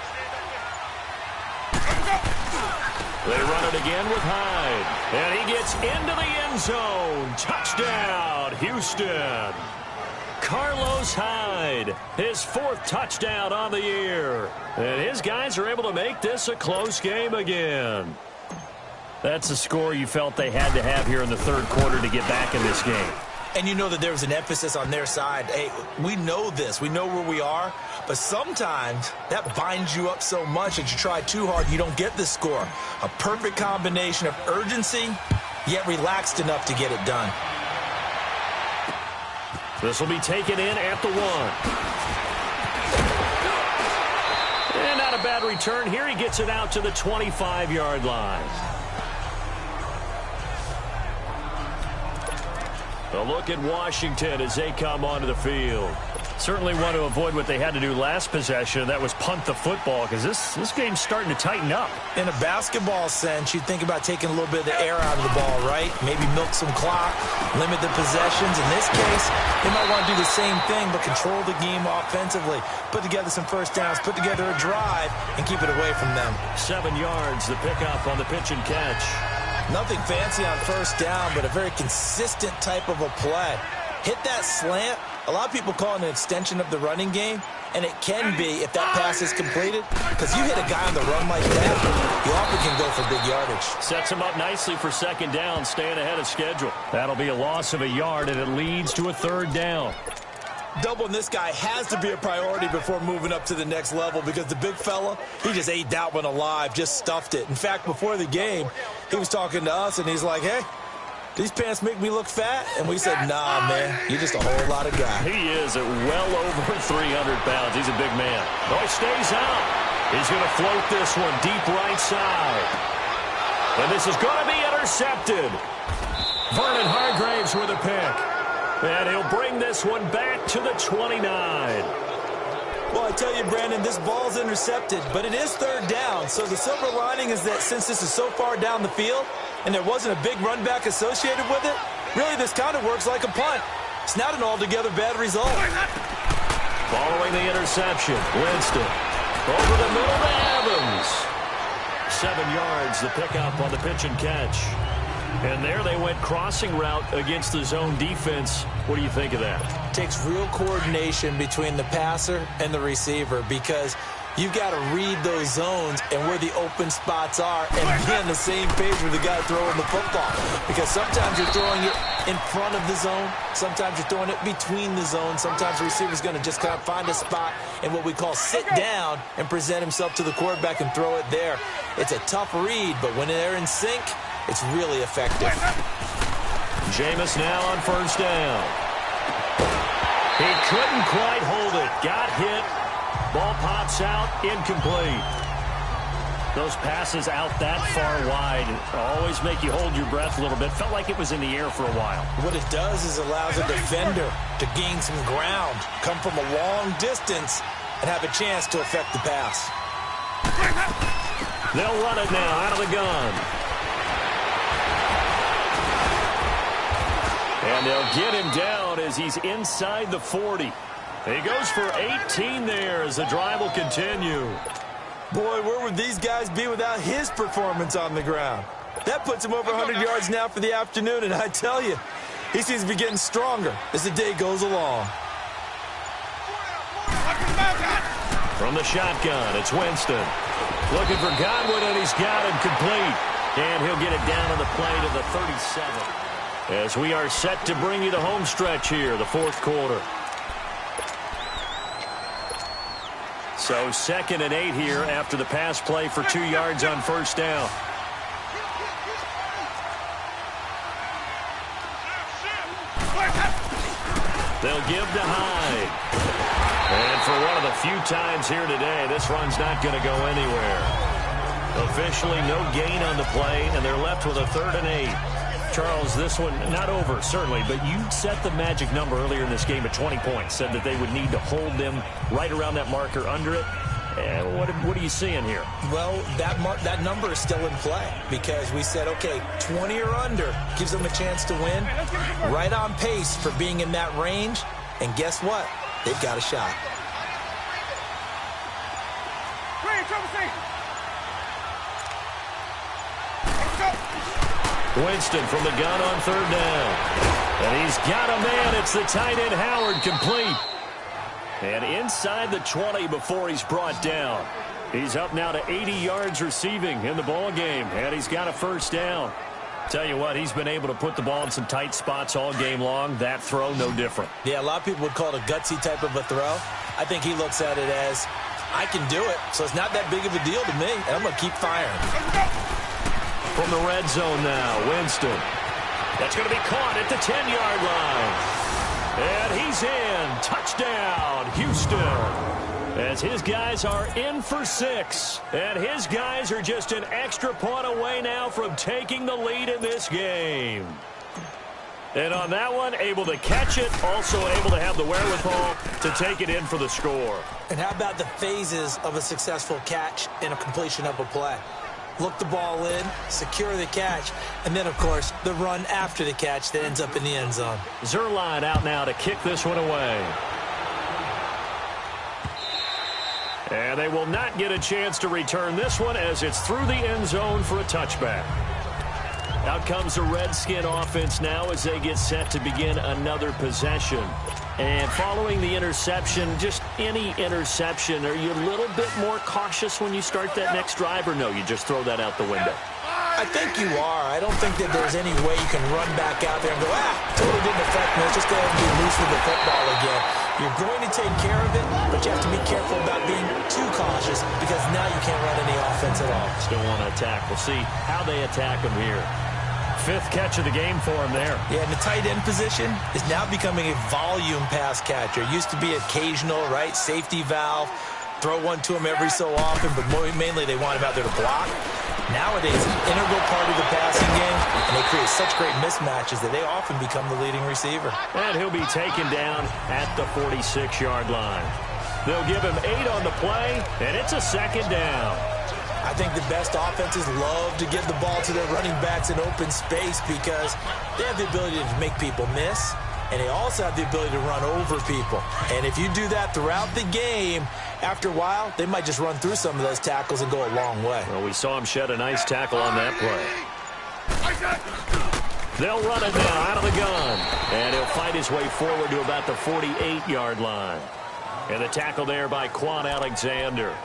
They run it again with Hyde. And he gets into the end zone. Touchdown, Houston. Carlos Hyde, his 4th touchdown on the year. And his guys are able to make this a close game again. That's a score you felt they had to have here in the 3rd quarter to get back in this game. And you know that there was an emphasis on their side. Hey, we know this. We know where we are. But sometimes that binds you up so much that you try too hard, you don't get the score. A perfect combination of urgency, yet relaxed enough to get it done. This will be taken in at the 1. And not a bad return here. He gets it out to the 25-yard line. A look at Washington as they come onto the field. Certainly want to avoid what they had to do last possession. That was punt the football, because this game's starting to tighten up. In a basketball sense, you think about taking a little bit of the air out of the ball, right? Maybe milk some clock, limit the possessions. In this case, they might want to do the same thing, but control the game offensively. Put together some first downs, put together a drive, and keep it away from them. 7 yards, the pickup on the pitch and catch. Nothing fancy on first down, but a very consistent type of a play. Hit that slant. A lot of people call it an extension of the running game, and it can be if that pass is completed, because you hit a guy on the run like that, you often can go for big yardage. Sets him up nicely for 2nd down, staying ahead of schedule. That'll be a loss of a yard, and it leads to a 3rd down. Doubling this guy has to be a priority before moving up to the next level, because the big fella, he just ate that one alive, just stuffed it. In fact, before the game, he was talking to us, and he's like, hey, these pants make me look fat? And we said, nah, man, you're just a whole lot of guy. He is at well over 300 pounds. He's a big man. Oh, he stays out. He's going to float this one deep right side. And this is going to be intercepted. Vernon Hargraves with a pick. And he'll bring this one back to the 29. Well, I tell you, Brandon, this ball's intercepted, but it is 3rd down. So the silver lining is that since this is so far down the field and there wasn't a big run back associated with it, really this kind of works like a punt. It's not an altogether bad result. Following the interception, Winston over the middle to Evans. 7 yards, the pickup on the pitch and catch. And there they went crossing route against the zone defense. What do you think of that? Takes real coordination between the passer and the receiver, because you've got to read those zones and where the open spots are and be on the same page with the guy throwing the football. Because sometimes you're throwing it in front of the zone. Sometimes you're throwing it between the zones. Sometimes the receiver's going to just kind of find a spot and what we call sit down and present himself to the quarterback and throw it there. It's a tough read, but when they're in sync, it's really effective. Jameis now on first down. He couldn't quite hold it. Got hit. Ball pops out. Incomplete. Those passes out that far wide always make you hold your breath a little bit. Felt like it was in the air for a while. What it does is allows a defender to gain some ground, come from a long distance, and have a chance to affect the pass. They'll run it now out of the gun. And they'll get him down as he's inside the 40. He goes for 18 there as the drive will continue. Boy, where would these guys be without his performance on the ground? That puts him over 100 yards now for the afternoon, and I tell you, he seems to be getting stronger as the day goes along. From the shotgun, it's Winston. Looking for Godwin, and he's got him complete. And he'll get it down on the play to the 37. As we are set to bring you the home stretch here, the 4th quarter. So 2nd and 8 here after the pass play for 2 yards on first down. They'll give to Hyde. And for one of the few times here today, this run's not going to go anywhere. Officially no gain on the play, and they're left with a 3rd and 8. Charles, this one not over, certainly, but you set the magic number earlier in this game at 20 points, said that they would need to hold them right around that marker under it. And what are you seeing here? Well, that number is still in play because we said, okay, 20 or under gives them a chance to win. Right on pace for being in that range. And guess what? They've got a shot. Winston from the gun on third down. And he's got a man. It's the tight end Howard, complete. And inside the 20 before he's brought down. He's up now to 80 yards receiving in the ball game, and he's got a first down. Tell you what, he's been able to put the ball in some tight spots all game long. That throw, no different. Yeah, a lot of people would call it a gutsy type of a throw. I think he looks at it as, I can do it, so it's not that big of a deal to me, and I'm going to keep firing. From the red zone now, Winston. That's going to be caught at the 10-yard line. And he's in. Touchdown, Houston. As his guys are in for 6. And his guys are just an extra point away now from taking the lead in this game. And on that one, able to catch it, also able to have the wherewithal to take it in for the score. And how about the phases of a successful catch and a completion of a play? Look the ball in, secure the catch, and then, of course, the run after the catch that ends up in the end zone. Zerline out now to kick this one away. And they will not get a chance to return this one as it's through the end zone for a touchback. Out comes the Redskin offense now as they get set to begin another possession. And following the interception, just any interception, are you a little bit more cautious when you start that next drive, or no, you just throw that out the window? I think you are. I don't think that there's any way you can run back out there and go, totally didn't affect me. Let's just go ahead and be loose with the football again. You're going to take care of it, but you have to be careful about being too cautious because now you can't run any offense at all. Still want to attack. We'll see how they attack him here. 5th catch of the game for him there. Yeah, and the tight end position is now becoming a volume pass catcher. Used to be occasional, right? Safety valve. Throw one to him every so often, but mainly they want him out there to block. Nowadays, an integral part of the passing game, and they create such great mismatches that they often become the leading receiver. And he'll be taken down at the 46-yard line. They'll give him 8 on the play, and it's a 2nd down. I think the best offenses love to give the ball to their running backs in open space because they have the ability to make people miss, and they also have the ability to run over people. And if you do that throughout the game, after a while, they might just run through some of those tackles and go a long way. Well, we saw him shed a nice tackle on that play. They'll run it now out of the gun, and he'll fight his way forward to about the 48-yard line. And the tackle there by Quan Alexander.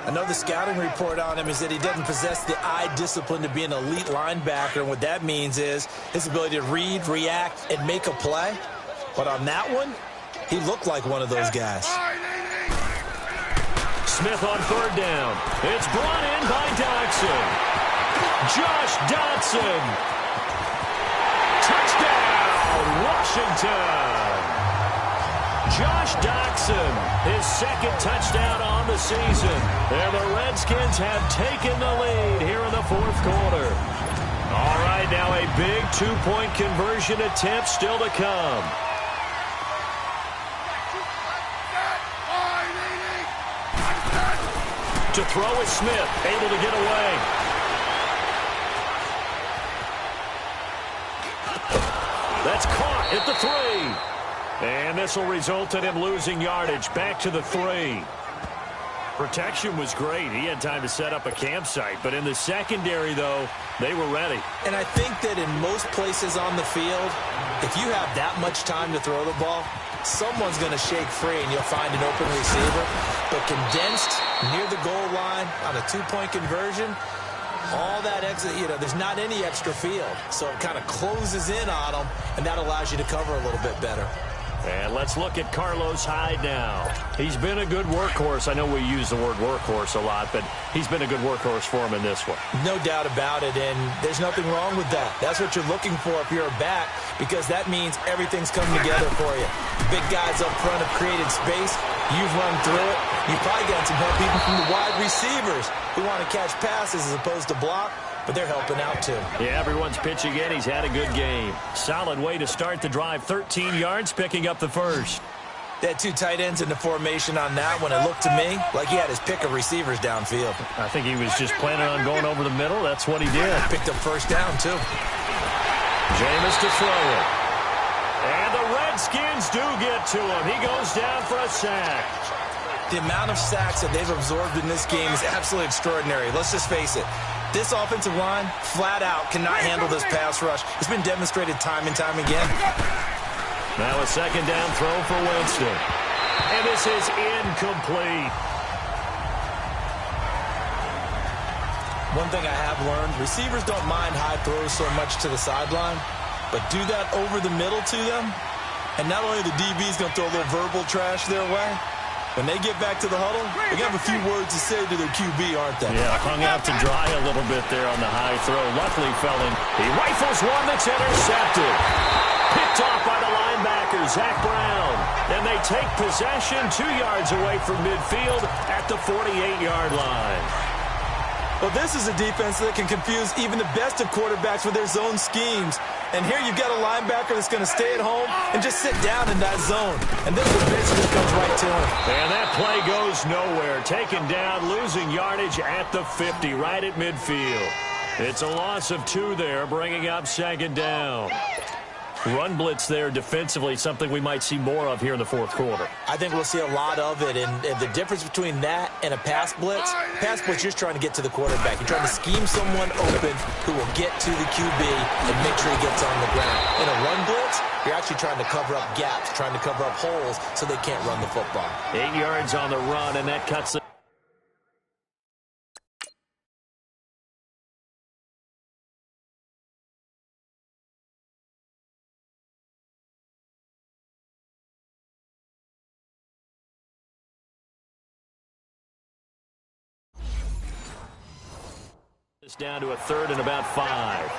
Another scouting report on him is that he doesn't possess the eye discipline to be an elite linebacker, and what that means is his ability to read, react, and make a play. But on that one, he looked like one of those guys. Smith on 3rd down. It's brought in by Dotson. Josh Dotson. Touchdown, Washington. Josh Dotson, his 2nd touchdown on the season. And the Redskins have taken the lead here in the 4th quarter. All right, now a big 2-point conversion attempt still to come. To throw is Smith, able to get away. That's caught at the 3. And this will result in him losing yardage back to the 3. Protection was great. He had time to set up a campsite. But in the secondary, though, they were ready. And I think that in most places on the field, if you have that much time to throw the ball, someone's going to shake free and you'll find an open receiver. But condensed near the goal line on a 2-point conversion, all that exit, there's not any extra field. So it kind of closes in on them, and that allows you to cover a little bit better. And let's look at Carlos Hyde now. He's been a good workhorse. I know we use the word workhorse a lot, but he's been a good workhorse for him in this one. No doubt about it, and there's nothing wrong with that. That's what you're looking for if you're a back, because that means everything's come together for you. Big guys up front have created space. You've run through it. You've probably gotten some help even from the wide receivers who want to catch passes as opposed to block. But they're helping out, too. Yeah, everyone's pitching in. He's had a good game. Solid way to start the drive. 13 yards, picking up the 1st. They had 2 tight ends in the formation on that one. It looked to me like he had his pick of receivers downfield. I think he was just planning on going over the middle. That's what he did. Picked up 1st down, too. Jameis to throw it. And the Redskins do get to him. He goes down for a sack. The amount of sacks that they've absorbed in this game is absolutely extraordinary. Let's just face it. This offensive line, flat out, cannot handle this pass rush. It's been demonstrated time and time again. Now a second down throw for Winston. And this is incomplete. One thing I have learned, receivers don't mind high throws so much to the sideline, but do that over the middle to them, and not only the DB's going to throw a little verbal trash their way, when they get back to the huddle, they have a few words to say to their QB, aren't they? Yeah, hung out to dry a little bit there on the high throw. Luckily, he rifles one that's intercepted. Picked off by the linebacker, Zach Brown. And they take possession 2 yards away from midfield at the 48-yard line. Well, this is a defense that can confuse even the best of quarterbacks with their zone schemes. And here you've got a linebacker that's going to stay at home and just sit down in that zone. And this basically comes right to him. And that play goes nowhere. Taken down, losing yardage at the 50, right at midfield. It's a loss of 2 there, bringing up second down. Run blitz there defensively, something we might see more of here in the fourth quarter. I think we'll see a lot of it, and the difference between that and a pass blitz, you're just trying to get to the quarterback. You're trying to scheme someone open who will get to the QB and make sure he gets on the ground. In a run blitz, you're actually trying to cover up gaps, trying to cover up holes so they can't run the football. 8 yards on the run, and that cuts it. It's down to a 3rd and about 5.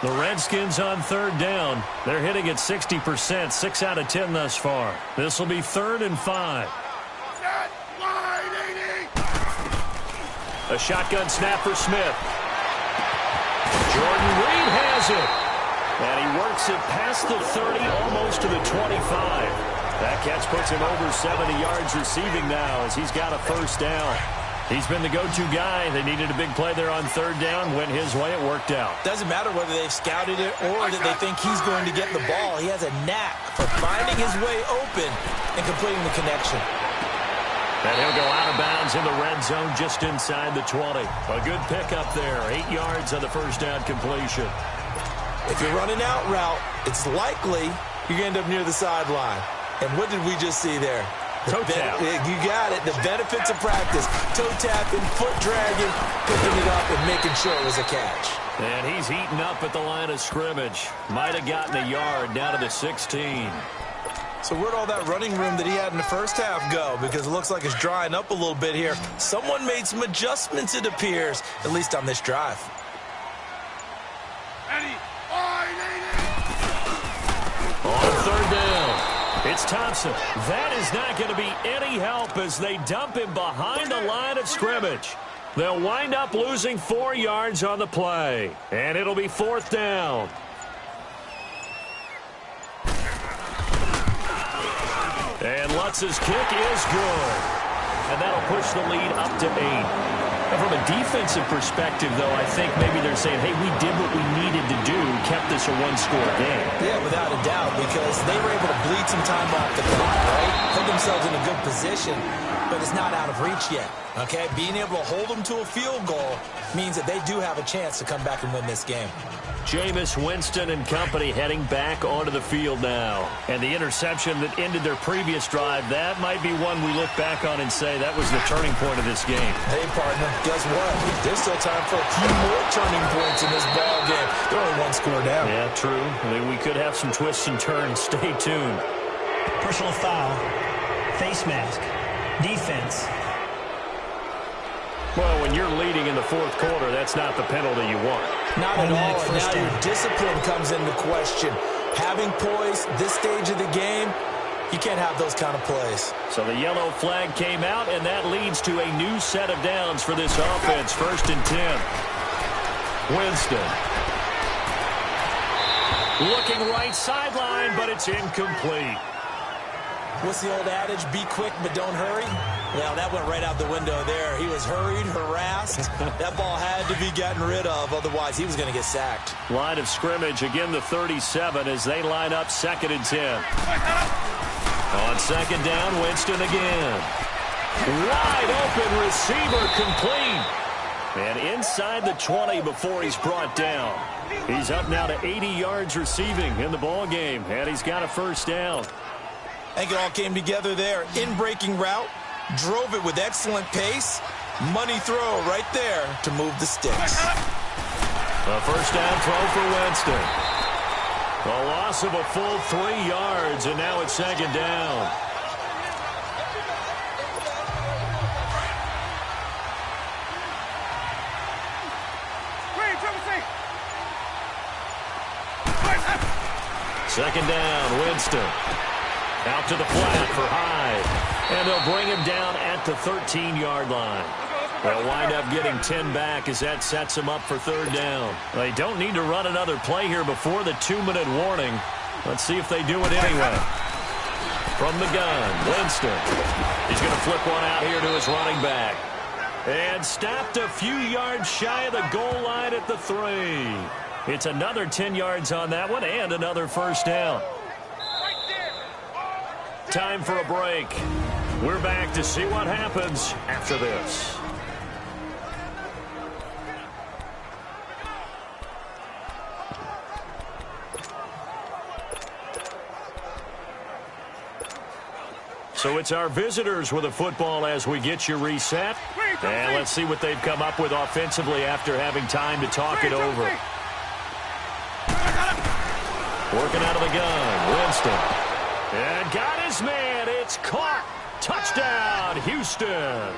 The Redskins on 3rd down. They're hitting at 60%, 6 out of 10 thus far. This will be 3rd and 5. A shotgun snap for Smith. Jordan Reed has it. And he works it past the 30, almost to the 25. That catch puts him over 70 yards receiving now as he's got a first down. He's been the go-to guy. They needed a big play there on 3rd down. Went his way. It worked out. Doesn't matter whether they've scouted it or that they think he's going to get the ball. He has a knack for finding his way open and completing the connection. And he'll go out of bounds in the red zone just inside the 20. A good pickup there. 8 yards on the first down completion. If you're running out route, it's likely you're going to end up near the sideline. And what did we just see there? Toe tap. You got it. The benefits of practice. Toe tapping, foot dragging, picking it up and making sure it was a catch. And he's heating up at the line of scrimmage. Might have gotten a yard down to the 16. So where'd all that running room that he had in the first half go? Because it looks like it's drying up a little bit here. Someone made some adjustments, it appears, at least on this drive. On 3rd down. It's Thompson. That is not going to be any help as they dump him behind the line of scrimmage. They'll wind up losing 4 yards on the play. And it'll be 4th down. And Lutz's kick is good. And that'll push the lead up to 8. And from a defensive perspective, though, I think maybe they're saying, hey, we did what we needed to do, kept this a 1-score game. Yeah, without a doubt, because they were able to bleed some time off the clock, right? Put themselves in a good position, but it's not out of reach yet, okay? Being able to hold them to a field goal means that they do have a chance to come back and win this game. Jameis Winston and company heading back onto the field now. And the interception that ended their previous drive, that might be one we look back on and say that was the turning point of this game. Hey, partner, guess what? There's still time for a few more turning points in this ball game. They're only 1 score down. Yeah, true. I mean, we could have some twists and turns. Stay tuned. Personal foul, face mask, defense. Well, when you're leading in the 4th quarter, that's not the penalty you want. Not at all, and now your discipline comes into question. Having poise this stage of the game, you can't have those kind of plays. So the yellow flag came out, and that leads to a new set of downs for this offense. 1st and 10. Winston. Looking right sideline, but it's incomplete. What's the old adage? Be quick, but don't hurry. Well, that went right out the window there. He was hurried, harassed. That ball had to be gotten rid of, otherwise he was going to get sacked. Line of scrimmage, again the 37 as they line up 2nd and 10. On 2nd down, Winston again. Wide open receiver complete. And inside the 20 before he's brought down. He's up now to 80 yards receiving in the ball game, and he's got a first down. I think it all came together there. In-breaking route, drove it with excellent pace. Money throw right there to move the sticks. A first down throw for Winston. A loss of a full 3 yards, and now it's second down. Second down, Winston. Out to the flat for Hyde. And they'll bring him down at the 13-yard line. They'll wind up getting 10 back as that sets them up for third down. They don't need to run another play here before the 2-minute warning. Let's see if they do it anyway. From the gun, Winston. He's going to flip one out here to his running back. And stopped a few yards shy of the goal line at the 3. It's another 10 yards on that one and another first down. Time for a break. We're back to see what happens after this. So it's our visitors with a football as we get you reset. And let's see what they've come up with offensively after having time to talk it over. Working out of the gun, Winston. And got his man. It's caught. Touchdown, Houston.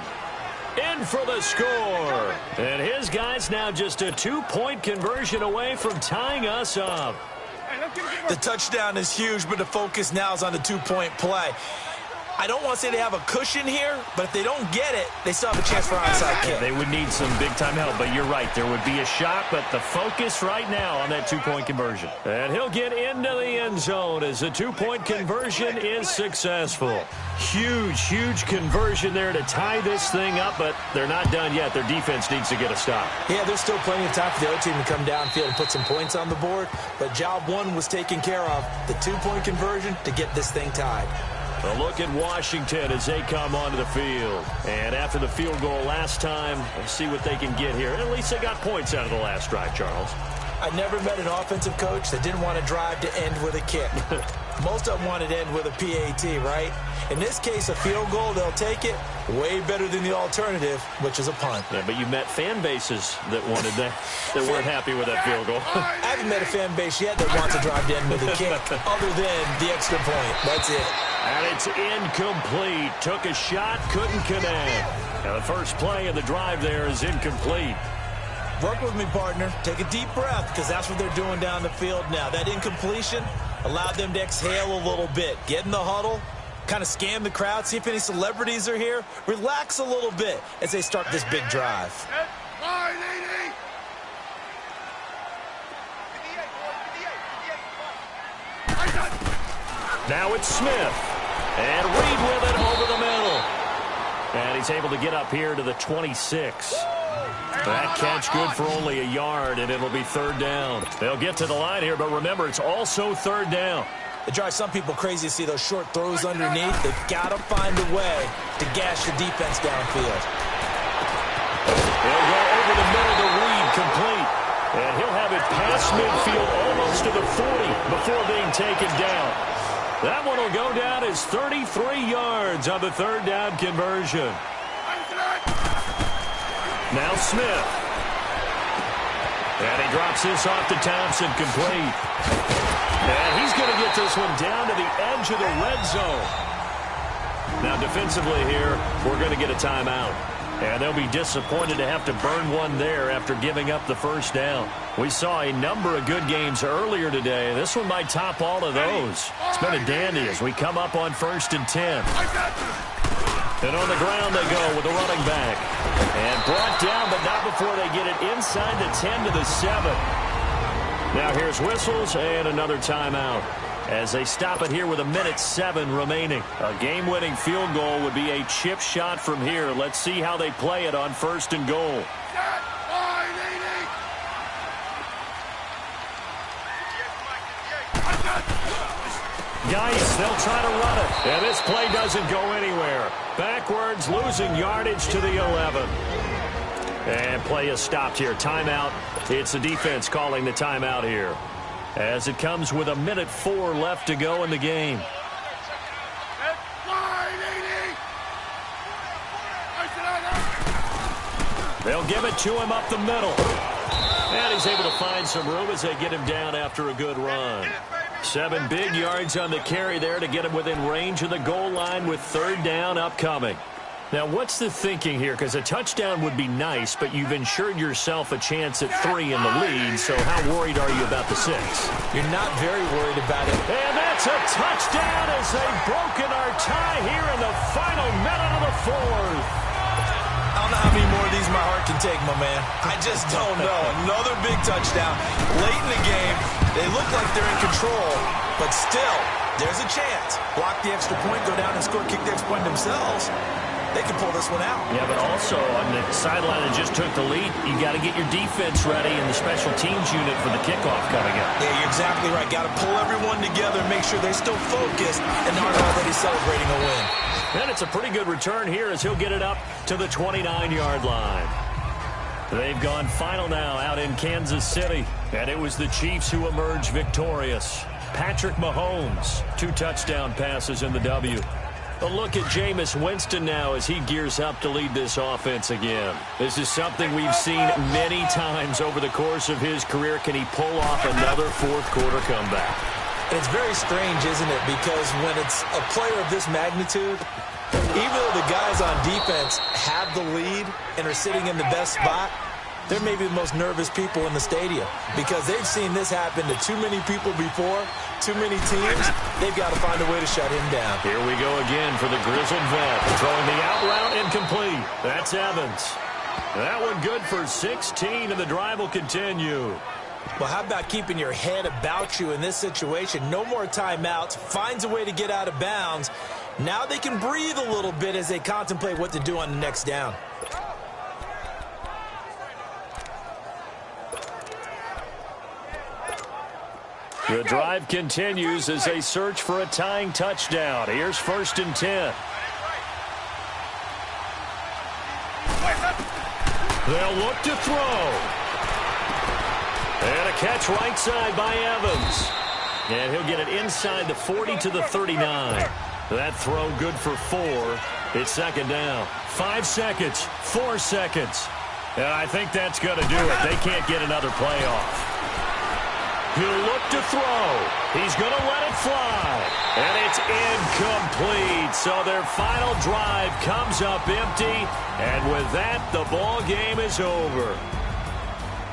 In for the score. And his guy's now just a 2-point conversion away from tying us up. The touchdown is huge, but the focus now is on the 2-point play. I don't want to say they have a cushion here, but if they don't get it, they still have a chance for onside kick. They would need some big-time help, but you're right. There would be a shot, but the focus right now on that 2-point conversion. And he'll get into the end zone as the 2-point conversion is successful. Huge conversion there to tie this thing up, but they're not done yet. Their defense needs to get a stop. Yeah, there's still plenty of time for the other team to come downfield and put some points on the board, but job one was taken care of. The 2-point conversion to get this thing tied. A look at Washington as they come onto the field. And after the field goal last time, let's see what they can get here. At least they got points out of the last drive, Charles. I never met an offensive coach that didn't want to drive to end with a kick. Most of them wanted to end with a PAT, right? In this case, a field goal, they'll take it. Way better than the alternative, which is a punt. Yeah, but you met fan bases that wanted that weren't happy with that field goal. I haven't met a fan base yet that wants to drive to end with a kick, other than the extra point. That's it. And it's incomplete. Took a shot, couldn't connect. Now the first play of the drive there is incomplete. Work with me, partner. Take a deep breath, because that's what they're doing down the field now. That incompletion allowed them to exhale a little bit. Get in the huddle, kind of scan the crowd, see if any celebrities are here. Relax a little bit as they start this big drive. Now it's Smith. And Reed with it over the middle. And he's able to get up here to the 26. That catch good for only a yard, and it'll be third down. They'll get to the line here, but remember, it's also third down. It drives some people crazy to see those short throws underneath. They've got to find a way to gash the defense downfield. They'll go over the middle to Reed, complete. And he'll have it past midfield almost to the 40 before being taken down. That one will go down as 33 yards on the third down conversion. Now Smith. And he drops this off to Thompson, complete. And he's going to get this one down to the edge of the red zone. Now defensively here, we're going to get a timeout. And they'll be disappointed to have to burn one there after giving up the first down. We saw a number of good games earlier today. This one might top all of those. It's been a dandy as we come up on 1st and 10. And on the ground they go with the running back. And brought down, but not before they get it inside the 10 to the 7. Now here's whistles and another timeout as they stop it here with 1:07 remaining. A game-winning field goal would be a chip shot from here. Let's see how they play it on 1st and goal. Geis, they'll try to run it. And this play doesn't go anywhere. Backwards, losing yardage to the 11. And play is stopped here. Timeout. It's the defense calling the timeout here, as it comes with 1:04 left to go in the game. They'll give it to him up the middle. And he's able to find some room as they get him down after a good run. 7 big yards on the carry there to get him within range of the goal line with 3rd down upcoming. Now, what's the thinking here? Because a touchdown would be nice, but you've ensured yourself a chance at 3 in the lead, so how worried are you about the 6? You're not very worried about it. And that's a touchdown as they've broken our tie here in the final minute of the 4th. I don't know how many more of these my heart can take, my man. I just don't know. Another big touchdown. Late in the game, they look like they're in control, but still, there's a chance. Block the extra point, go down and score, kick the extra point themselves. They can pull this one out. Yeah, but also on the sideline that just took the lead, you got to get your defense ready and the special teams unit for the kickoff coming up. Yeah, you're exactly right. Got to pull everyone together and make sure they're still focused and aren't already celebrating a win. And it's a pretty good return here as he'll get it up to the 29-yard line. They've gone final now out in Kansas City, and it was the Chiefs who emerged victorious. Patrick Mahomes, 2 touchdown passes in the W. A look at Jameis Winston now as he gears up to lead this offense again. This is something we've seen many times over the course of his career. Can he pull off another 4th quarter comeback? It's very strange, isn't it? Because when it's a player of this magnitude, even though the guys on defense have the lead and are sitting in the best spot, they're maybe the most nervous people in the stadium because they've seen this happen to too many people before, too many teams. They've got to find a way to shut him down. Here we go again for the grizzled vet. Throwing the out route incomplete. That's Evans. That one good for 16, and the drive will continue. Well, how about keeping your head about you in this situation? No more timeouts. Finds a way to get out of bounds. Now they can breathe a little bit as they contemplate what to do on the next down. The drive continues as they search for a tying touchdown. Here's 1st and 10. They'll look to throw. And a catch right side by Evans. And he'll get it inside the 40 to the 39. That throw good for 4. It's 2nd down. 5 seconds, 4 seconds. And I think that's going to do it. They can't get another play off. He'll look to throw. He's going to let it fly. And it's incomplete. So their final drive comes up empty. And with that, the ball game is over.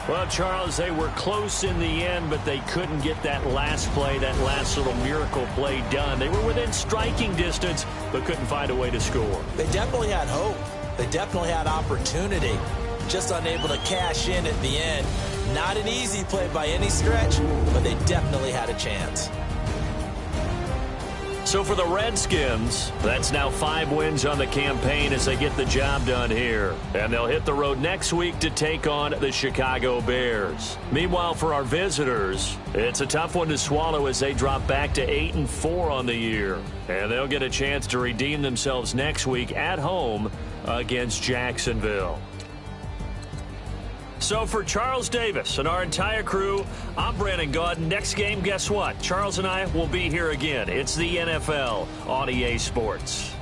Well, Charles, they were close in the end, but they couldn't get that last play, that last little miracle play done. They were within striking distance, but couldn't find a way to score. They definitely had hope. They definitely had opportunity. Just unable to cash in at the end. Not an easy play by any stretch, but they definitely had a chance. So for the Redskins, that's now 5 wins on the campaign as they get the job done here. And they'll hit the road next week to take on the Chicago Bears. Meanwhile, for our visitors, it's a tough one to swallow as they drop back to 8-4 on the year. And they'll get a chance to redeem themselves next week at home against Jacksonville. So for Charles Davis and our entire crew, I'm Brandon Gaudin. Next game, guess what? Charles and I will be here again. It's the NFL on EA Sports.